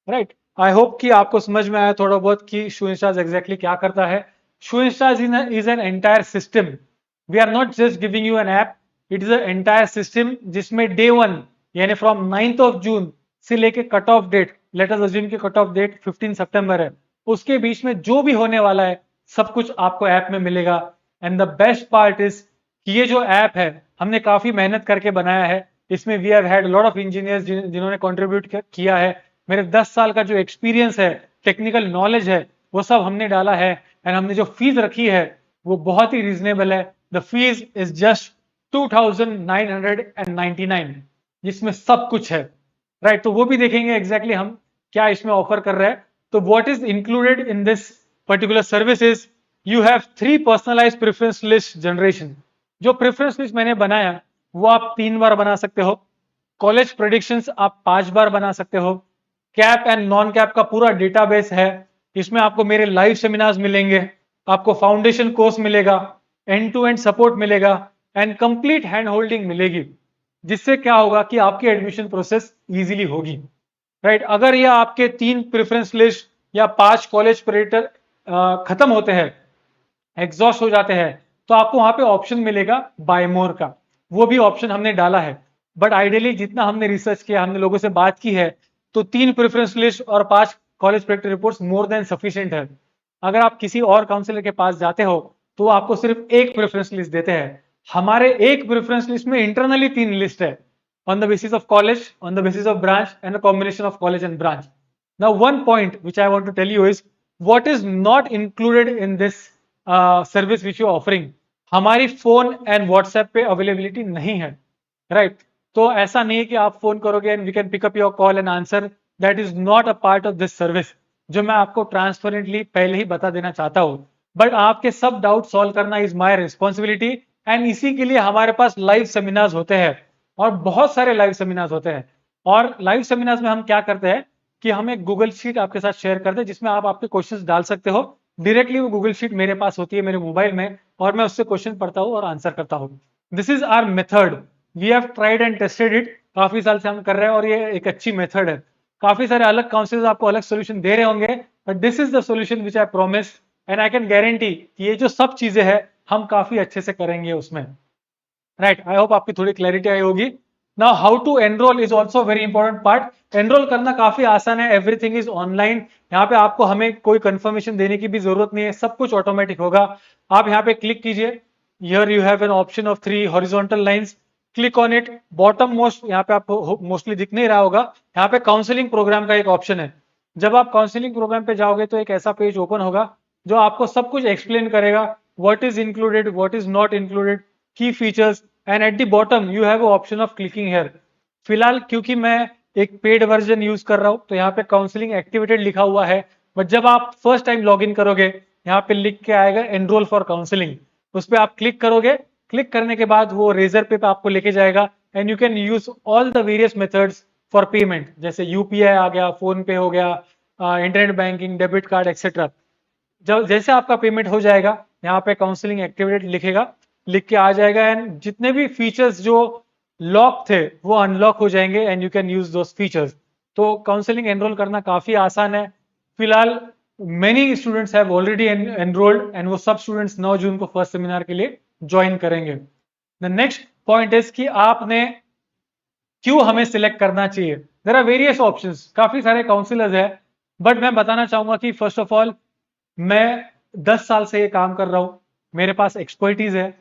राइट, आई होप कि आपको समझ में आया थोड़ा बहुत कि शूइंस्टार्स एग्जैक्टली क्या करता है। शूइंस्टार्स is an entire system. We are not just giving you an app, it is a entire system जिसमें डे 1 यानी फ्रॉम 9 जून से लेके cut off date, let us assume कि कट ऑफ डेट 15 सितंबर है, उसके बीच में जो भी होने वाला है सब कुछ आपको ऐप में मिलेगा। And the best part is कि ये जो ऐप है हमने काफी मेहनत करके बनाया है। इसमें we have had lot of engineers जिन्होंने कंट्रीब्यूट किया है। मेरे 10 साल का जो एक्सपीरियंस है, टेक्निकल नॉलेज है, वो सब हमने डाला है। एंड हमने जो फीस रखी है वो बहुत ही रीजनेबल है। द फीस इज जस्ट 2,999, जिसमें सब कुछ है। राइट, तो वो भी देखेंगे एग्जैक्टली हम क्या इसमें ऑफर कर रहे हैं। तो what is included in this particular service is you have 3 personalised preference list generation. जो प्रेफरेंस लिस्ट मैंने बनाया वो आप 3 बार बना सकते हो। कॉलेज प्रेडिक्शंस आप 5 बार बना सकते हो। कैप एंड नॉन कैप का पूरा डेटाबेस है। इसमें आपको मेरे लाइव सेमिनार्स मिलेंगे, आपको फाउंडेशन कोर्स मिलेगा, एंड टू एंड सपोर्ट मिलेगा एंड कंप्लीट हैंड होल्डिंग मिलेगी, जिससे क्या होगा कि आपकी एडमिशन प्रोसेस इजीली होगी। राइट, अगर ये आपके 3 प्रेफरेंस लिस्ट या 5 कॉलेज प्रेडिक्टर खत्म होते हैं, एग्जॉस्ट हो जाते हैं, तो आपको वहां पे ऑप्शन मिलेगा बाय मोर का। वो भी ऑप्शन हमने डाला है। बट आइडियली जितना हमने रिसर्च किया, हमने लोगों से बात की है, तो 3 प्रेफरेंस लिस्ट और 5 college predictor reports more than sufficient है। अगर आप किसी और काउंसलर के पास जाते हो तो आपको सिर्फ एक प्रेफरेंस लिस्ट देते हैं। हमारे एक प्रेफरेंस लिस्ट में इंटरनली 3 लिस्ट है, on the basis of college, on the basis of branch, and a combination of college and branch. Now, one point which I want to tell you is what is not included in this service which you are offering. हमारी phone and WhatsApp पे availability नहीं है। Right, तो ऐसा नहीं है कि आप फोन करोगे and we can pick up your call and answer. That is not a part of this service, जो मैं आपको ट्रांसपेरेंटली पहले ही बता देना चाहता हूँ। बट आपके सब डाउट सॉल्व करना इज माई रिस्पॉन्सिबिलिटी। एंड इसी के लिए हमारे पास लाइव सेमिनार्स होते हैं, और बहुत सारे लाइव सेमिनार्स होते हैं। और लाइव सेमिनार्स में हम क्या करते हैं कि हम एक गूगल शीट आपके साथ शेयर करते हैं, जिसमें आप आपके क्वेश्चंस डाल सकते हो डायरेक्टली। वो गूगल शीट मेरे पास होती है मेरे मोबाइल में, और मैं उससे क्वेश्चन पढ़ता हूँ और आंसर करता हूँ। This is our method, we have tried and tested it. काफी साल से हम कर रहे हैं और ये एक अच्छी मेथड है। काफी सारे अलग काउंसिलर्स आपको अलग सोल्यूशन दे रहे होंगे, but this is the solution which I promise. And I can guarantee कि ये जो सब चीजें हैं हम काफी अच्छे से करेंगे उसमें। राइट, आई होप आपकी थोड़ी क्लैरिटी आई होगी। Now how to enrol is also very important part. Enrol करना काफी आसान है, एवरीथिंग इज ऑनलाइन। यहाँ पे आपको हमें कोई कंफर्मेशन देने की भी जरूरत नहीं है, सब कुछ ऑटोमेटिक होगा। आप यहाँ पे क्लिक कीजिए, here you have an option of 3 horizontal lines, click on it. Bottom most यहाँ पे आपको मोस्टली दिख नहीं रहा होगा, यहाँ पे काउंसलिंग प्रोग्राम का एक ऑप्शन है। जब आप काउंसलिंग प्रोग्राम पे जाओगे तो एक ऐसा पेज ओपन होगा जो आपको सब कुछ एक्सप्लेन करेगा, what is included, what is not included, key features, and at the bottom you have option of clicking here. फिलहाल क्योंकि मैं एक पेड वर्जन यूज कर रहा हूं तो यहाँ पे काउंसलिंग एक्टिवेटेड लिखा हुआ है, बट जब आप फर्स्ट टाइम लॉग इन करोगे यहाँ पे लिख के आएगा एनरोल फॉर काउंसलिंग, उस पर आप क्लिक करोगे। क्लिक करने के बाद वो रेजर पे आपको लेके जाएगा and you can use all the various methods for payment, जैसे यूपीआई आ गया, फोन पे हो गया, internet banking, debit card etcetera. जब जैसे आपका पेमेंट हो जाएगा यहाँ पे काउंसलिंग एक्टिवेटेड लिखेगा, लिख के आ जाएगा एंड जितने भी फीचर्स जो लॉक थे वो अनलॉक हो जाएंगे and you can use those features. तो काउंसलिंग एनरोल करना काफी आसान है। फिलहाल many students have already enrolled and वो सब स्टूडेंट्स 9 जून को फर्स्ट सेमिनार के लिए ज्वाइन करेंगे। द नेक्स्ट पॉइंट इज कि आपने क्यों हमें सिलेक्ट करना चाहिए। देयर आर वेरियस ऑप्शंस, काफी सारे काउंसिलर्स है, बट मैं बताना चाहूंगा कि फर्स्ट ऑफ ऑल मैं 10 साल से ये काम कर रहा हूं, मेरे पास एक्सपर्टीज है,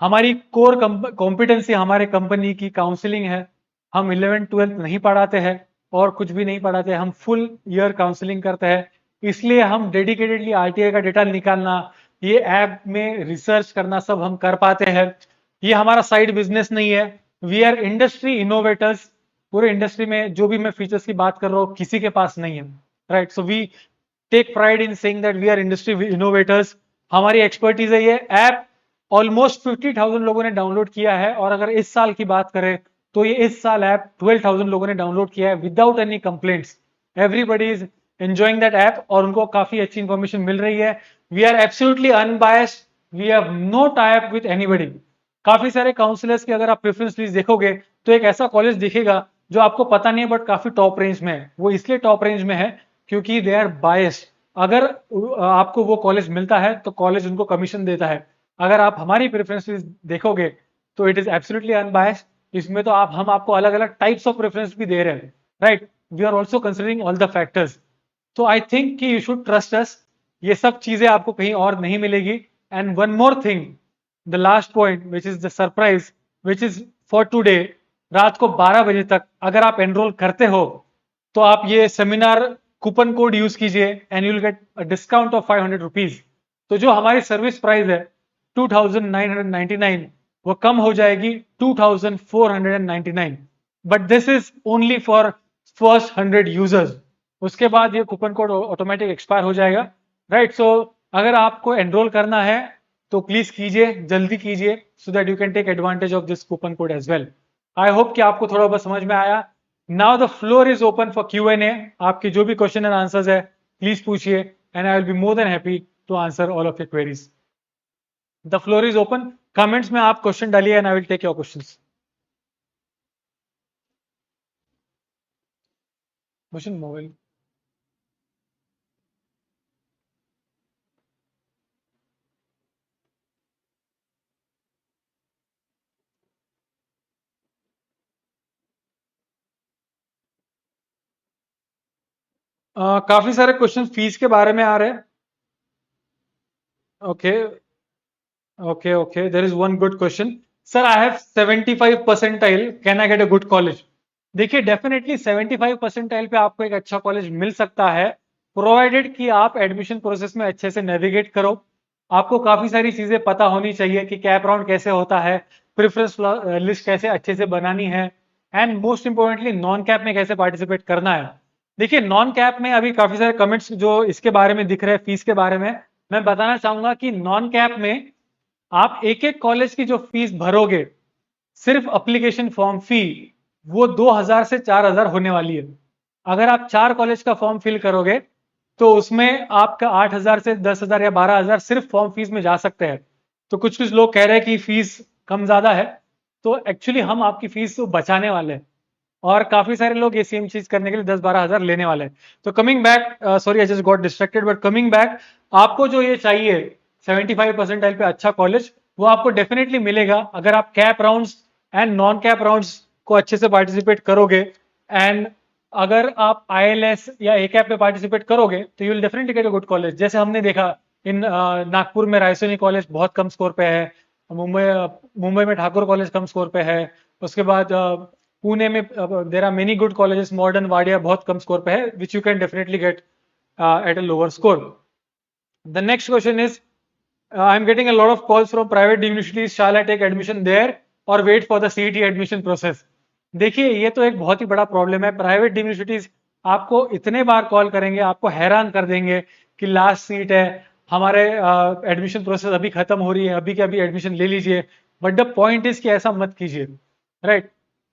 हमारी कोर कॉम्पिटेंसी हमारे कंपनी की काउंसलिंग है। हम 11th-12th नहीं पढ़ाते हैं और कुछ भी नहीं पढ़ाते, हम फुल ईयर काउंसलिंग करते हैं। इसलिए हम डेडिकेटेडली आरटीआई का डेटा निकालना, ये ऐप में रिसर्च करना सब हम कर पाते हैं। ये हमारा साइड बिजनेस नहीं है, वी आर इंडस्ट्री इनोवेटर्स। पूरे इंडस्ट्री में जो भी मैं फीचर्स की बात कर रहा हूँ किसी के पास नहीं है, right. So we take pride in saying that we are industry innovators. हमारी एक्सपर्टीज है। ये ऐप ऑलमोस्ट 50,000 लोगों ने डाउनलोड किया है और अगर इस साल की बात करें तो ये इस साल ऐप 12,000 लोगों ने डाउनलोड किया है without any complaints. Everybody is enjoying that app और उनको काफी अच्छी इंफॉर्मेशन मिल रही है। We are absolutely unbiased, we have no tie up with anybody. काफी सारे काउंसलर्स की अगर आप प्रेफरेंस लिस्ट देखोगे तो एक ऐसा कॉलेज दिखेगा जो आपको पता नहीं है बट काफी टॉप रेंज में है। वो इसलिए टॉप रेंज में है क्योंकि दे आर बायस्ड। अगर आपको वो कॉलेज मिलता है तो कॉलेज उनको कमीशन देता है। अगर आप हमारी प्रेफरेंस लिस्ट देखोगे तो इट इज एब्सोल्युटली अनबायस्ड। इसमें तो हम आपको अलग अलग टाइप्स ऑफ प्रेफरेंस भी दे रहे हैं, right. We are also considering all the factors. तो आई थिंक कि यू शुड ट्रस्ट अस, ये सब चीजें आपको कहीं और नहीं मिलेगी। And one more thing, the last point which is the surprise which is for today, रात को 12 बजे तक अगर आप एनरोल करते हो तो आप ये सेमिनार कूपन कोड यूज कीजिए and you will get a discount of 500 rupees. तो जो हमारी सर्विस प्राइस है 2,999 वो कम हो जाएगी 2,499, but this is only for first 100 users. उसके बाद ये कूपन कोड ऑटोमेटिक एक्सपायर हो जाएगा, राइट। सो अगर आपको एनरोल करना है तो प्लीज कीजिए, जल्दी कीजिए, so that you can take advantage of this coupon code as well. I hope कि आपको थोड़ा बहुत समझ में आया। Now the floor is open for Q&A। आपके जो भी क्वेश्चन एंड आंसर्स है प्लीज पूछिए and I will be more than happy to answer all of your queries. The floor is open. Comments में आप क्वेश्चन डालिए and I will take your questions. Question mobile काफी सारे question fees के बारे में आ रहे हैं। Okay okay there is one good question, sir I have 75 percentile, can I get a good college. देखिए डेफिनेटली 75 परसेंटाइल पे आपको एक अच्छा कॉलेज मिल सकता है, प्रोवाइडेड कि आप एडमिशन प्रोसेस में अच्छे से नेविगेट करो। आपको काफी सारी चीजें पता होनी चाहिए कि कैप राउंड कैसे होता है, प्रेफरेंस लिस्ट कैसे अच्छे से बनानी है, and most importantly non CAP में कैसे पार्टिसिपेट करना है। देखिए नॉन कैप में अभी काफी सारे कमेंट्स जो इसके बारे में दिख रहे हैं फीस के बारे में, मैं बताना चाहूंगा कि नॉन कैप में आप एक एक कॉलेज की जो फीस भरोगे, सिर्फ एप्लीकेशन फॉर्म फी वो 2,000 से 4,000 होने वाली है। अगर आप 4 कॉलेज का फॉर्म फिल करोगे तो उसमें आपका 8,000 से 10,000 या 12,000 सिर्फ फॉर्म फीस में जा सकते हैं। तो कुछ कुछ लोग कह रहे हैं कि फीस कम ज्यादा है, तो एक्चुअली हम आपकी फीस तो बचाने वाले हैं और काफी सारे लोग ये सेम चीज करने के लिए 10-12 हजार लेने वाले हैं। तो coming back, sorry I just got distracted, but coming back, आपको जो ये चाहिए 75 परसेंटाइल पे अच्छा कॉलेज, वो आपको डेफिनेटली मिलेगा अगर आप cap rounds and non CAP rounds को अच्छे से पार्टिसिपेट करोगे एंड अगर आप ILS या ACAP में पार्टिसिपेट करोगे तो you will definitely get a good college. जैसे हमने देखा इन नागपुर में रायसोनी कॉलेज बहुत कम स्कोर पे है, मुंबई मुंबई में ठाकुर कॉलेज कम स्कोर पे है, उसके बाद पुणे में there are many good colleges, Modern Wadia बहुत कम स्कोर पे है, which you can definitely get at a lower score. The next question is I am getting a lot of calls from private universities. Shall I take admission there or wait for the CET admission process? देखिए ये तो एक बहुत ही बड़ा problem है। Private universities आपको इतने बार call करेंगे, आपको हैरान कर देंगे कि लास्ट सीट है, हमारे एडमिशन प्रोसेस अभी खत्म हो रही है, अभी के अभी एडमिशन ले लीजिए। बट द पॉइंट इज कि ऐसा मत कीजिए, राइट?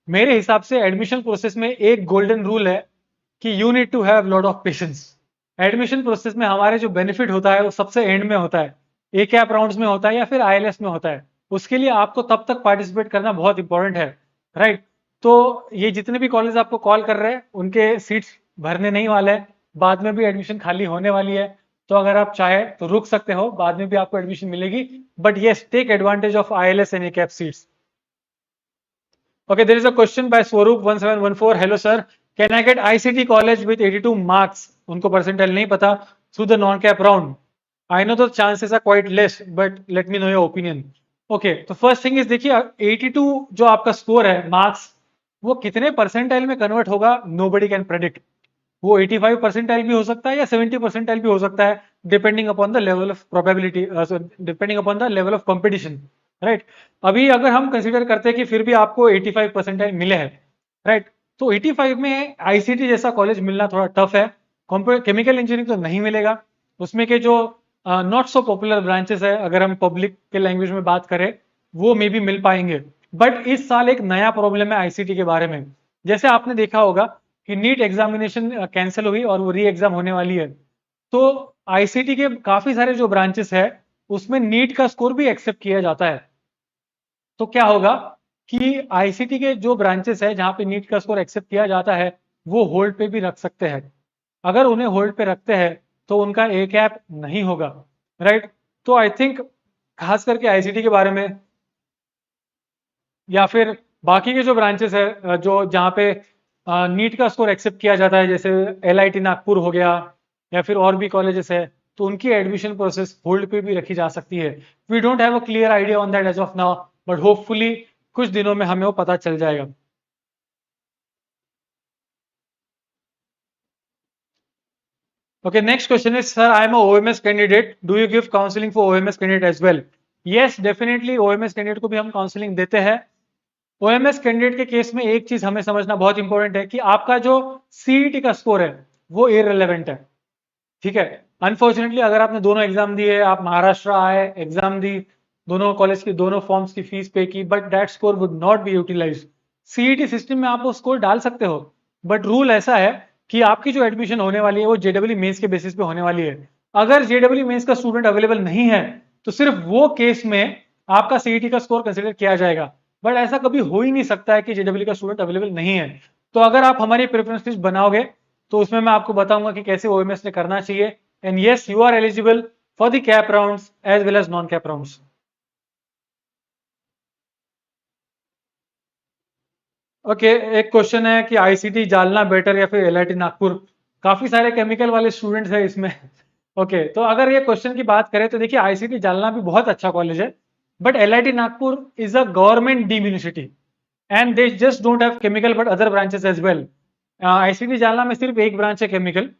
मेरे हिसाब से एडमिशन प्रोसेस में एक गोल्डन रूल है कि you need to have lot of patience. Admission process में हमारे जो बेनिफिट होता है वो सबसे एंड में होता है, ACAP राउंड्स में होता है या फिर ILS में होता है। उसके लिए आपको तब तक पार्टिसिपेट करना बहुत इंपॉर्टेंट है, राइट? तो ये जितने भी कॉलेज आपको कॉल कर रहे हैं उनके सीट्स भरने नहीं वाले हैं, बाद में भी एडमिशन खाली होने वाली है। तो अगर आप चाहे तो रुक सकते हो, बाद में भी आपको एडमिशन मिलेगी, but yes take advantage of ILS and ACAP seats. Okay, there is a question by Swaroop 1714. Hello sir, can I get ICT college with 82 marks? उनको परसेंटाइल नहीं पता, through the non-cap round. I know the chances are quite less, but let me know your opinion. Okay, तो first thing is देखिए 82 जो आपका score है marks, वो कितने परसेंटाइल में कन्वर्ट होगा nobody can predict. वो 85 परसेंटाइल भी हो सकता है या 70 परसेंटाइल भी हो सकता है, depending upon the level of probability, depending upon the level of competition, right? अभी अगर हम कंसीडर करते हैं कि फिर भी आपको 85 परसेंटाइल मिले हैं, राइट? तो 85 में ICT जैसा कॉलेज मिलना थोड़ा टफ है। केमिकल इंजीनियरिंग तो नहीं मिलेगा, उसमें के जो नॉट सो पॉपुलर ब्रांचेस है, अगर हम पब्लिक के लैंग्वेज में बात करें, वो मे भी मिल पाएंगे। बट इस साल एक नया प्रॉब्लम है ICT के बारे में। जैसे आपने देखा होगा कि नीट एग्जामिनेशन कैंसिल हुई और वो री एग्जाम होने वाली है, तो ICT के काफी सारे जो ब्रांचेस है उसमें नीट का स्कोर भी एक्सेप्ट किया जाता है। तो क्या होगा कि ICT के जो ब्रांचेस है जहां पे नीट का स्कोर एक्सेप्ट किया जाता है, वो होल्ड पे भी रख सकते हैं। अगर उन्हें होल्ड पे रखते हैं तो उनका ACAP नहीं होगा, राइट? तो आई थिंक खास करके ICT के बारे में या फिर बाकी के जो ब्रांचेस है जो जहाँ पे नीट का स्कोर एक्सेप्ट किया जाता है, जैसे LIT नागपुर हो गया या फिर और भी कॉलेजेस है, तो उनकी एडमिशन प्रोसेस होल्ड पे भी रखी जा सकती है। We don't have a clear idea on that as of now, but hopefully कुछ दिनों में हमें वो पता चल जाएगा। Okay, next question is, sir, I am a OMS candidate. Do you give counseling for OMS candidate as well? Yes, definitely OMS candidate को भी हम काउंसलिंग देते हैं। OMS कैंडिडेट के केस में एक चीज हमें समझना बहुत इंपॉर्टेंट है कि आपका जो CET का स्कोर है वो इररिलेवेंट है, ठीक है? अनफॉर्चुनेटली अगर आपने दोनों एग्जाम दिए, आप महाराष्ट्र आए, एग्जाम दी, दोनों कॉलेज की दोनों फॉर्म्स की फीस पे की, but that score would not be utilise. CET system में आप वो स्कोर डाल सकते हो, बट रूल ऐसा है कि आपकी जो एडमिशन होने वाली है वो JEE मेंस के बेसिस पे होने वाली है। अगर JEE मेंस का स्टूडेंट अवेलेबल नहीं है तो सिर्फ वो केस में आपका CET का स्कोर कंसिडर किया जाएगा, बट ऐसा कभी हो ही नहीं सकता है कि JEE का स्टूडेंट अवेलेबल नहीं है। तो अगर आप हमारी प्रेफरेंस लिस्ट बनाओगे तो उसमें मैं आपको बताऊंगा कि कैसे OMS ने करना चाहिए। And yes, you are eligible for the CAP rounds as well as non CAP rounds. Okay, एक क्वेश्चन है कि ICT जालना बेटर या फिर LIT नागपुर। काफी सारे केमिकल वाले स्टूडेंट्स हैं इसमें। ओके, तो अगर ये क्वेश्चन की बात करें तो देखिए ICT जालना भी बहुत अच्छा कॉलेज है, but LIT Nagpur is a government deemed university and they just don't have chemical but other branches as well. ICT Jalna में सिर्फ एक ब्रांच है केमिकल।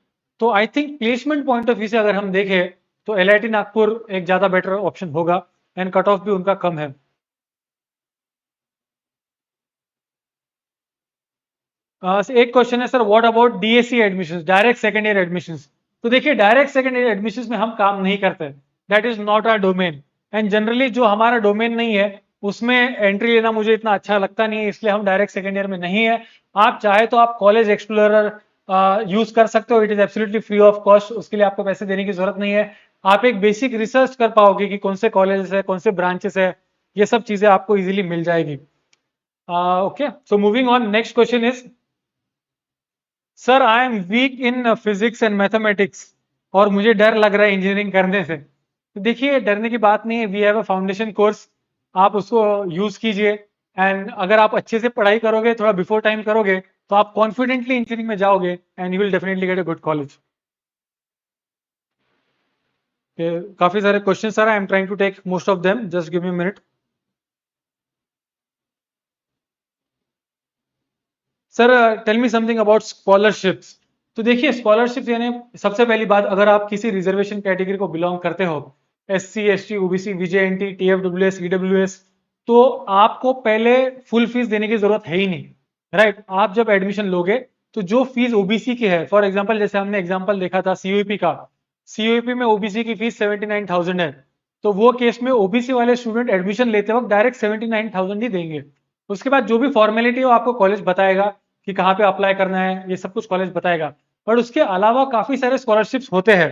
तो I think placement point of view से अगर हम देखें तो LIT नागपुर एक ज्यादा बेटर ऑप्शन होगा एंड कट ऑफ भी उनका कम है। एक क्वेश्चन है sir, what about DSC admissions, direct second year admissions? तो देखिए डायरेक्ट सेकेंड ईयर एडमिशंस में हम काम नहीं करते, that is not our domain, and generally जो हमारा डोमेन नहीं है उसमें एंट्री लेना मुझे इतना अच्छा लगता नहीं है, इसलिए हम डायरेक्ट सेकेंड ईयर में नहीं है। आप चाहे तो आप कॉलेज एक्सप्लोरर यूज कर सकते हो, it is absolutely free of cost, उसके लिए आपको पैसे देने की जरूरत नहीं है। आप एक बेसिक रिसर्च कर पाओगे कि कौन से कॉलेजेस है, कौन से ब्रांचेस है, ये सब चीजें आपको इजीली मिल जाएगी। Okay, so moving on, next question is, sir I am weak in physics and mathematics और मुझे डर लग रहा है इंजीनियरिंग करने से। तो देखिए डरने की बात नहीं है, we have a foundation course, आप उसको यूज कीजिए। एंड अगर आप अच्छे से पढ़ाई करोगे, थोड़ा बिफोर टाइम करोगे, तो आप कॉन्फिडेंटली इंजीनियरिंग में जाओगे and you will definitely get a good college. काफी सारे question sir, I am trying to take most of them, just give me minute. Sir tell me something about scholarships. तो देखिए scholarships यानी सबसे पहली बात, अगर आप किसी रिजर्वेशन कैटेगरी को बिलोंग करते हो, SC ST OBC VJNT TFWS EWS, तो आपको पहले फुल फीस देने की जरूरत है ही नहीं, राइट। आप जब एडमिशन लोगे तो जो फीस ओबीसी की है, फॉर एग्जाम्पल जैसे हमने एग्जाम्पल देखा था सीयूईपी का, सीयूईपी में ओबीसी की फीस 79,000 है, तो वो केस में ओबीसी वाले स्टूडेंट एडमिशन लेते वक्त डायरेक्ट 79,000 ही देंगे। उसके बाद जो भी फॉर्मेलिटी हो आपको कॉलेज बताएगा कि कहाँ पे अप्लाई करना है, ये सब कुछ कॉलेज बताएगा। पर उसके अलावा काफी सारे स्कॉलरशिप्स होते हैं,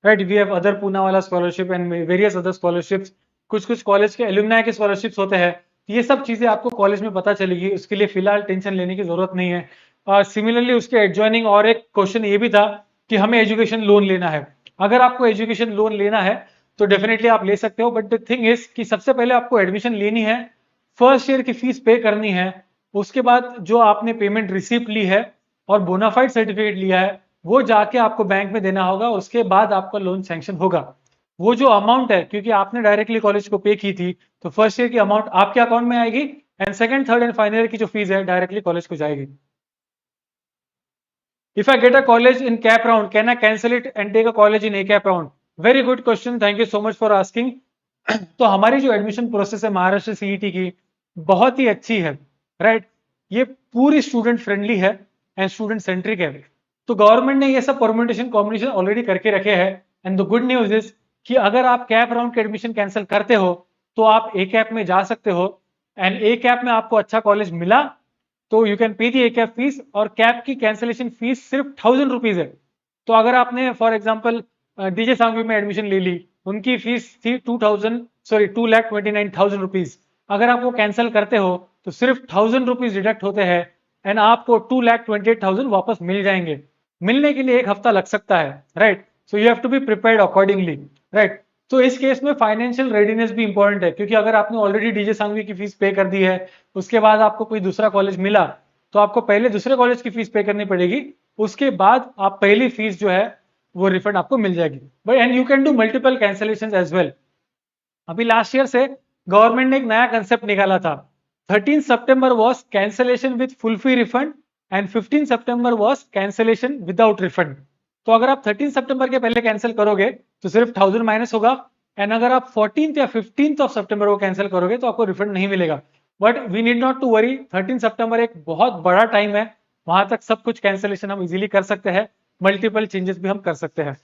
right. We have other Poona वाला scholarship and various other scholarships, कुछ कुछ कॉलेज के एलुमनाई के स्कॉलरशिप्स होते हैं। ये सब चीजें आपको कॉलेज में पता चलेगी, उसके लिए फिलहाल टेंशन लेने की जरूरत नहीं है। और सिमिलरली उसके एडजॉइनिंग और एक क्वेश्चन ये भी था कि हमें एजुकेशन लोन लेना है। अगर आपको एजुकेशन लोन लेना है तो डेफिनेटली आप ले सकते हो, बट द थिंग इज कि सबसे पहले आपको एडमिशन लेनी है, फर्स्ट ईयर की फीस पे करनी है, उसके बाद जो आपने पेमेंट रिसिप्ट ली है और बोनाफाइड सर्टिफिकेट लिया है वो जाके आपको बैंक में देना होगा, उसके बाद आपका लोन सैंक्शन होगा। वो जो अमाउंट है, क्योंकि आपने डायरेक्टली कॉलेज को पे की थी, तो फर्स्ट ईयर की अमाउंट आपके अकाउंट में आएगी and second third and final year की जो फीस है डायरेक्टली कॉलेज को जाएगी। If I get a college in cap round, can I cancel it and take a college in A cap round? Very good question. Thank you so much for asking. तो हमारी जो admission process है Maharashtra CET की बहुत ही अच्छी है, right. ये पूरी स्टूडेंट फ्रेंडली है एंड स्टूडेंट सेंट्रिक है। तो गवर्नमेंट ने ये सब परम्यूटेशन कॉम्बिनेशन ऑलरेडी करके रखे हैं and the good news is कि अगर आप कैप राउंड के एडमिशन कैंसिल करते हो तो आप ए कैप में जा सकते हो एंड ए कैप में आपको अच्छा कॉलेज मिला तो you can pay the A cap fees, और कैप की कैंसिलेशन फीस सिर्फ 1,000 रुपीज है। तो अगर आपने फॉर एग्जाम्पल डीजे सांगवी में एडमिशन ले ली, उनकी फीस थी 2,29,000 रुपीज। अगर आप वो कैंसिल करते हो तो सिर्फ 1,000 रुपीज डिडक्ट होते हैं एंड आपको 2,28,000 वापस मिल जाएंगे। मिलने के लिए एक हफ्ता लग सकता है, right. So you have to be prepared accordingly, right. तो इस केस में फाइनेंशियल रेडीनेस भी इंपॉर्टेंट है, क्योंकि अगर आपने ऑलरेडी डीजे सांगवी की फीस पे कर दी है, उसके बाद आपको कोई दूसरा कॉलेज मिला, तो आपको पहले दूसरे कॉलेज की फीस पे करनी पड़ेगी, उसके बाद आप पहली फीस जो है वो रिफंड आपको मिल जाएगी। But and you can do multiple cancellation as well. अभी लास्ट ईयर से गवर्नमेंट ने एक नया कंसेप्ट निकाला था। 13 सितंबर was cancellation with full fee refund and 15 सितंबर वॉज कैंसिलेशन विदाउट रिफंड। तो अगर आप 13 सितंबर के पहले कैंसिल करोगे तो सिर्फ 1,000 माइनस होगा, एंड अगर आप 14th या 15th ऑफ सितंबर को कैंसिल करोगे तो आपको रिफंड नहीं मिलेगा। But we need not to worry, 13 सितंबर एक बहुत बड़ा टाइम है, वहां तक सब कुछ कैंसिलेशन हम इजीली कर सकते हैं, मल्टीपल चेंजेस भी हम कर सकते हैं।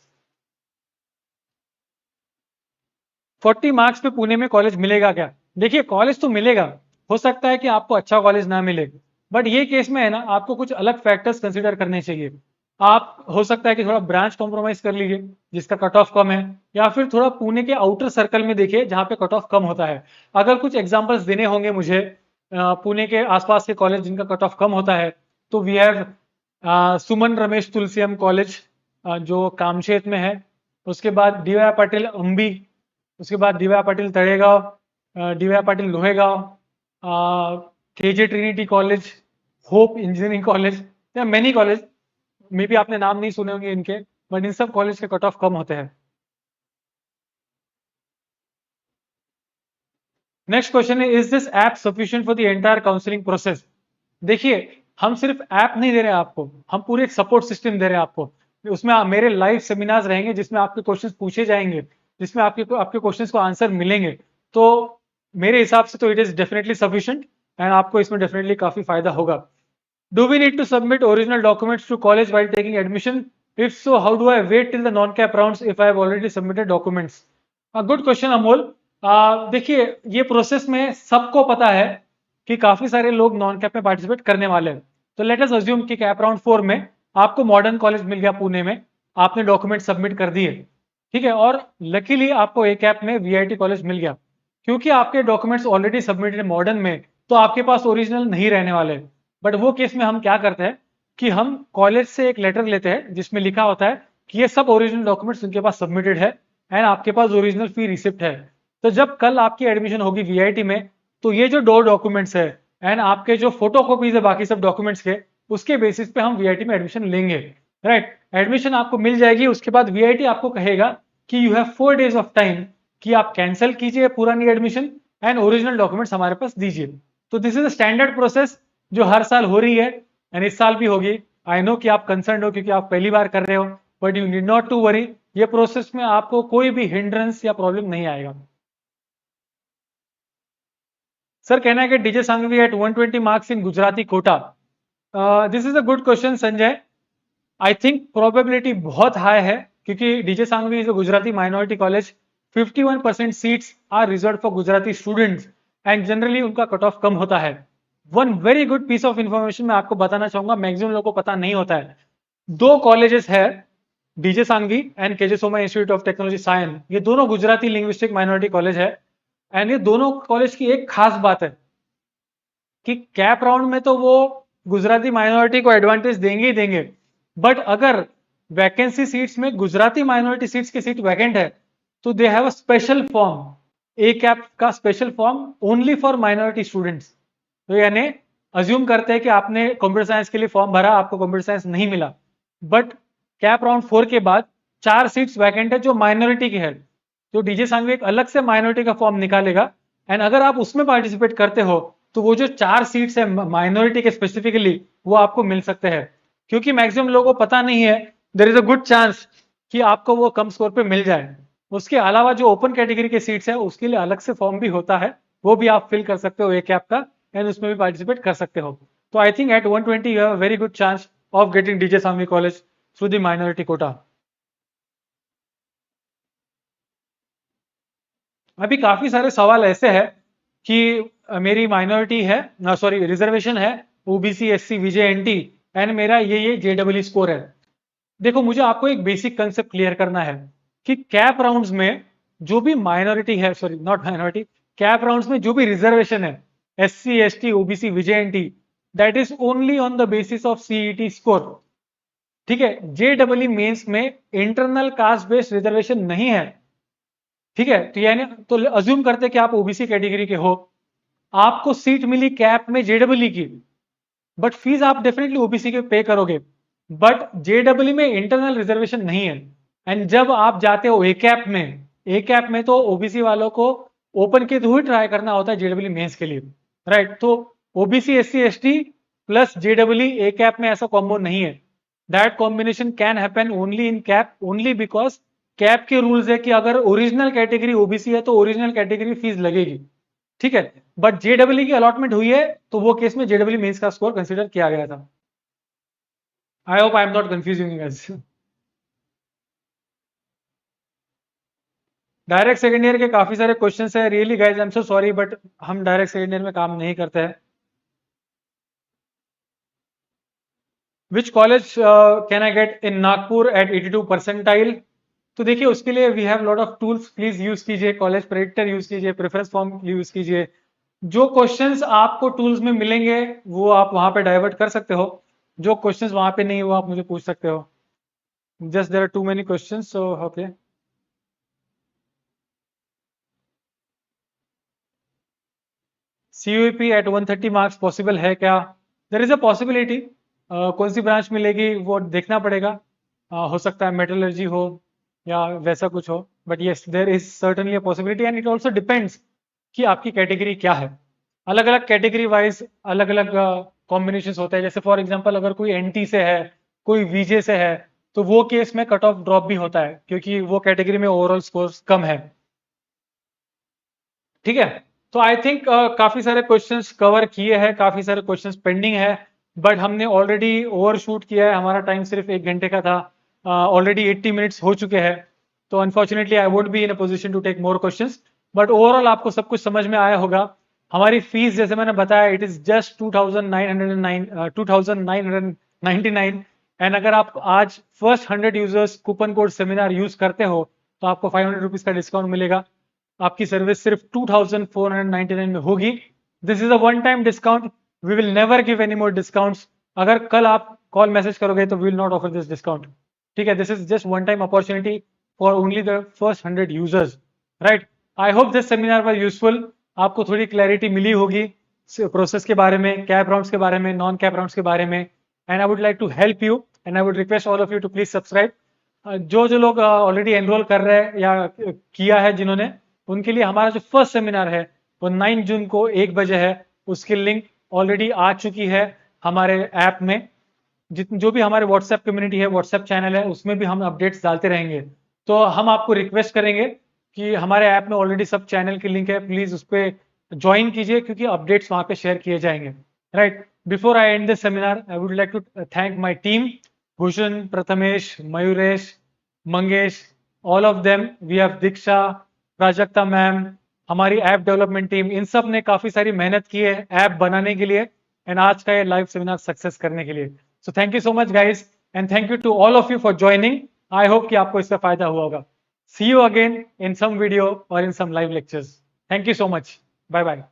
40 मार्क्स पे पुणे में कॉलेज मिलेगा क्या? देखिए कॉलेज तो मिलेगा, हो सकता है कि आपको अच्छा कॉलेज ना मिले, बट ये केस में है ना आपको कुछ अलग फैक्टर्स कंसीडर करने चाहिए। आप हो सकता है कि थोड़ा ब्रांच कॉम्प्रोमाइज कर लीजिए जिसका कट ऑफ कम है, या फिर थोड़ा पुणे के आउटर सर्कल में देखिए जहां पे कट ऑफ कम होता है। अगर कुछ एग्जांपल्स देने होंगे मुझे पुणे के आसपास के कॉलेज जिनका कट ऑफ कम होता है, तो we have Suman Ramesh Tulsiani college जो कामशेत में है, उसके बाद डीवाई पाटिल अंबी, उसके बाद DY Patil Talegaon, DY Patil Lohegaon, KJ Trinity college, Hope engineering college, या मेनी कॉलेज, मे बी आपने नाम नहीं सुने होंगे इनके, बट इन सब कॉलेज के कट ऑफ कम होते हैं। नेक्स्ट क्वेश्चन है, is this app sufficient for the entire counselling process? देखिए हम सिर्फ ऐप नहीं दे रहे हैं आपको, हम पूरे एक सपोर्ट सिस्टम दे रहे हैं आपको। उसमें मेरे लाइव सेमिनार्स रहेंगे जिसमें आपके क्वेश्चंस पूछे जाएंगे, जिसमें आपके आपके क्वेश्चंस को आंसर मिलेंगे। तो मेरे हिसाब से तो it is definitely sufficient and आपको इसमें डेफिनेटली काफी फायदा होगा। Do we need to submit original documents to college while taking admission? If so how do I wait till the non CAP rounds if I have already submitted documents? Good question Amol. देखिए ये process में सबको पता है कि काफी सारे लोग नॉन कैप में पार्टिसिपेट करने वाले हैं, तो लेट अस अज्यूम कि कैप राउंड 4 में आपको मॉडर्न कॉलेज मिल गया पुणे में, आपने डॉक्यूमेंट सबमिट कर दिए, ठीक है, और लकीली आपको ए कैप में वीआईटी कॉलेज मिल गया। क्योंकि आपके डॉक्यूमेंट्स ऑलरेडी सबमिटेड मॉडर्न में, तो आपके पास ओरिजिनल नहीं रहने वाले। बट वो केस में हम क्या करते हैं कि हम कॉलेज से एक लेटर लेते हैं जिसमें लिखा होता है कि ये सब ओरिजिनल डॉक्यूमेंट्स उनके पास सबमिटेड है एंड आपके पास ओरिजिनल फी रिसिप्ट है। तो जब कल आपकी एडमिशन होगी वीआईटी में, तो ये जो 2 डॉक्यूमेंट्स है एंड आपके जो फोटो कॉपीज है बाकी सब डॉक्यूमेंट्स के, उसके बेसिस पे हम वीआईटी में एडमिशन लेंगे, राइट। एडमिशन आपको मिल जाएगी, उसके बाद वीआईटी आपको कहेगा कि you have 4 days of time कि आप कैंसिल कीजिए पुरानी एडमिशन एंड ओरिजिनल डॉक्यूमेंट्स हमारे पास दीजिए। तो this is a standard process जो हर साल हो रही है एंड इस साल भी होगी। आई नो कि आप कंसर्न हो क्योंकि आप पहली बार कर रहे हो, but you need not to worry, ये प्रोसेस में आपको कोई भी हिंड्रेंस या प्रॉब्लम नहीं आएगा। सर कहना है कि DJ Sanghvi at 120 marks in Gujarati quota. This is a good question Sanjay. I think probability बहुत हाई है क्योंकि DJ Sanghvi is a Gujarati minority college. 51% seats are reserve for Gujarati students and generally उनका कट ऑफ कम होता है। One very good piece of information मैं आपको बताना चाहूंगा, मैक्सिमम लोगों को पता नहीं होता है। 2 कॉलेजेस है, DJ Sanghvi and KJ Somaiya Institute of Technology Sion, ये दोनों गुजराती लिंग्विस्टिक माइनॉरिटी कॉलेज है। एंड ये दोनों कॉलेज की एक खास बात है कि कैप राउंड में तो वो गुजराती माइनॉरिटी को एडवांटेज देंगे ही देंगे, बट अगर वैकेंसी सीट्स में गुजराती माइनॉरिटी सीट्स की सीट वैकेंट है तो they have a special form, a CAP का special form only for minority students. तो यानी अज्यूम करते हैं कि आपने कंप्यूटर साइंस के लिए फॉर्म भरा, आपको कंप्यूटर साइंस नहीं मिला, बट कैप राउंड 4 के बाद 4 सीट्स वैकेंट है जो माइनॉरिटी की है, तो डीजे सांघवी एक अलग से माइनॉरिटी का फॉर्म निकालेगा एंड अगर आप उसमें पार्टिसिपेट करते हो तो वो जो 4 सीट्स है माइनॉरिटी के स्पेसिफिकली वो आपको मिल सकते हैं। क्योंकि मैक्सिमम लोगों को पता नहीं है, there is a good chance कि आपको वो कम स्कोर पे मिल जाए। उसके अलावा जो ओपन कैटेगरी के सीट्स है उसके लिए अलग से फॉर्म भी होता है, वो भी आप फिल कर सकते हो ए कैप का एंड उसमें भी पार्टिसिपेट कर सकते हो। तो I think at 120 you have a very good chance of getting DJ Sanghvi college through the minority quota. अभी काफी सारे सवाल ऐसे हैं कि मेरी माइनॉरिटी है, सॉरी रिजर्वेशन है, OBC SC VJ NT and मेरा ये जेडब्ल्यू स्कोर है। देखो मुझे आपको एक बेसिक कंसेप्ट क्लियर करना है कि कैप राउंड्स में जो भी माइनॉरिटी है, sorry not minority, CAP rounds में जो भी रिजर्वेशन है SC ST OBC VJ NT, that is only on the basis of CET score. ठीक है, जेडब्ल्यू मेंस में इंटरनल कास्ट बेस्ड रिजर्वेशन नहीं है। ठीक है, तो यानी तो अज्यूम करते कि आप ओबीसी कैटेगरी के हो, आपको सीट मिली कैप में जेडब्ल्यू की, बट फीस आप डेफिनेटली ओबीसी के पे करोगे, बट जेडब्ल्यू में इंटरनल रिजर्वेशन नहीं है। एंड जब आप जाते हो ए कैप में तो ओबीसी वालों को ओपन के थ्रू ही ट्राई करना होता है जेडब्ल्यू मेंस के लिए, राइट। तो OBC SC ST plus JW a CAP में ऐसा कॉम्बो नहीं है। That combination can happen only in CAP, only because CAP के रूल्स है कि अगर ओरिजिनल कैटेगरी ओबीसी है तो ओरिजिनल कैटेगरी फीस लगेगी। ठीक है, बट जेडब्ल्यू की अलॉटमेंट हुई है तो वो केस में जेडब्ल्यू मेंस का स्कोर कंसीडर किया गया था। I hope I am not confusing you guys. Direct second year के काफी सारे क्वेश्चंस है, really guys I am so sorry but हम डायरेक्ट सेकेंड ईयर में काम नहीं करते हैं। Which college can I get in Nagpur at 82 percentile? तो देखिए उसके लिए we have lot of tools, please use कीजिए, कॉलेज प्रेडिक्टर यूज कीजिए, प्रेफरेंस फॉर्म यूज कीजिए। जो क्वेश्चंस आपको टूल्स में मिलेंगे वो आप वहां पे डाइवर्ट कर सकते हो, जो क्वेश्चंस वहां पे नहीं वो आप मुझे पूछ सकते हो। Just there are too many questions, so okay. CUEP at 130 marks possible है क्या? There is a possibility. कौन सी ब्रांच मिलेगी वो देखना पड़ेगा। हो सकता है मेटलर्जी हो या वैसा कुछ हो, but yes there is certainly a possibility and it also depends कि आपकी कैटेगरी क्या है। अलग अलग कैटेगरी वाइज अलग अलग कॉम्बिनेशन होते हैं। जैसे फॉर एग्जाम्पल अगर कोई एनटी से है, कोई वीजे से है, तो वो केस में कट ऑफ ड्रॉप भी होता है क्योंकि वो कैटेगरी में ओवरऑल स्कोर कम है। ठीक है, तो आई थिंक काफी सारे क्वेश्चंस कवर किए हैं, काफी सारे क्वेश्चंस पेंडिंग है, बट हमने ऑलरेडी ओवर शूट किया है, हमारा टाइम सिर्फ 1 घंटे का था, ऑलरेडी 80 मिनट्स हो चुके हैं। तो unfortunately I won't be in a position to take more questions, but overall आपको सब कुछ समझ में आया होगा। हमारी फीस जैसे मैंने बताया इट इज जस्ट 2999 एंड अगर आप आज first 100 users coupon code seminar use करते हो तो आपको 500 रुपीज का डिस्काउंट मिलेगा। आपकी सर्विस सिर्फ 2499 में होगी। This is a one time discount, we will never give any more discounts. अगर कल आप कॉल मैसेज करोगे तो we will not offer this discount. ठीक है, this is just one time opportunity for only the first 100 users, right. I hope this seminar was useful. आपको थोड़ी clarity मिली होगी प्रोसेस के बारे में, कैप राउंड्स के बारे में, नॉन कैप राउंड्स के बारे में। And I would like to help you and I would request all of you to please subscribe. जो जो लोग ऑलरेडी एनरोल कर रहे हैं या किया है जिन्होंने, उनके लिए हमारा जो फर्स्ट सेमिनार है वो 9 जून को 1 बजे है। उसकी लिंक ऑलरेडी आ चुकी है हमारे ऐप में। जो भी हमारे व्हाट्सएप कम्युनिटी है, व्हाट्सएप चैनल है, उसमें भी हम अपडेट्स डालते रहेंगे। तो हम आपको रिक्वेस्ट करेंगे कि हमारे ऐप में ऑलरेडी सब चैनल की लिंक है, प्लीज उस पर ज्वाइन कीजिए क्योंकि अपडेट्स वहां पे शेयर किए जाएंगे। Right, before I end this seminar I would like to thank my team, Bhushan, Prathamesh, Mayuresh, Mangesh, all of them. We have Diksha, Prajakta ma'am, हमारी ऐप डेवलपमेंट टीम, इन सब ने काफी सारी मेहनत की है ऐप बनाने के लिए एंड आज का ये लाइव सेमिनार सक्सेस करने के लिए। So thank you so much guys and thank you to all of you for joining. I hope कि आपको इससे फायदा हुआ होगा। See you again in some video और in some live lectures. Thank you so much. Bye bye.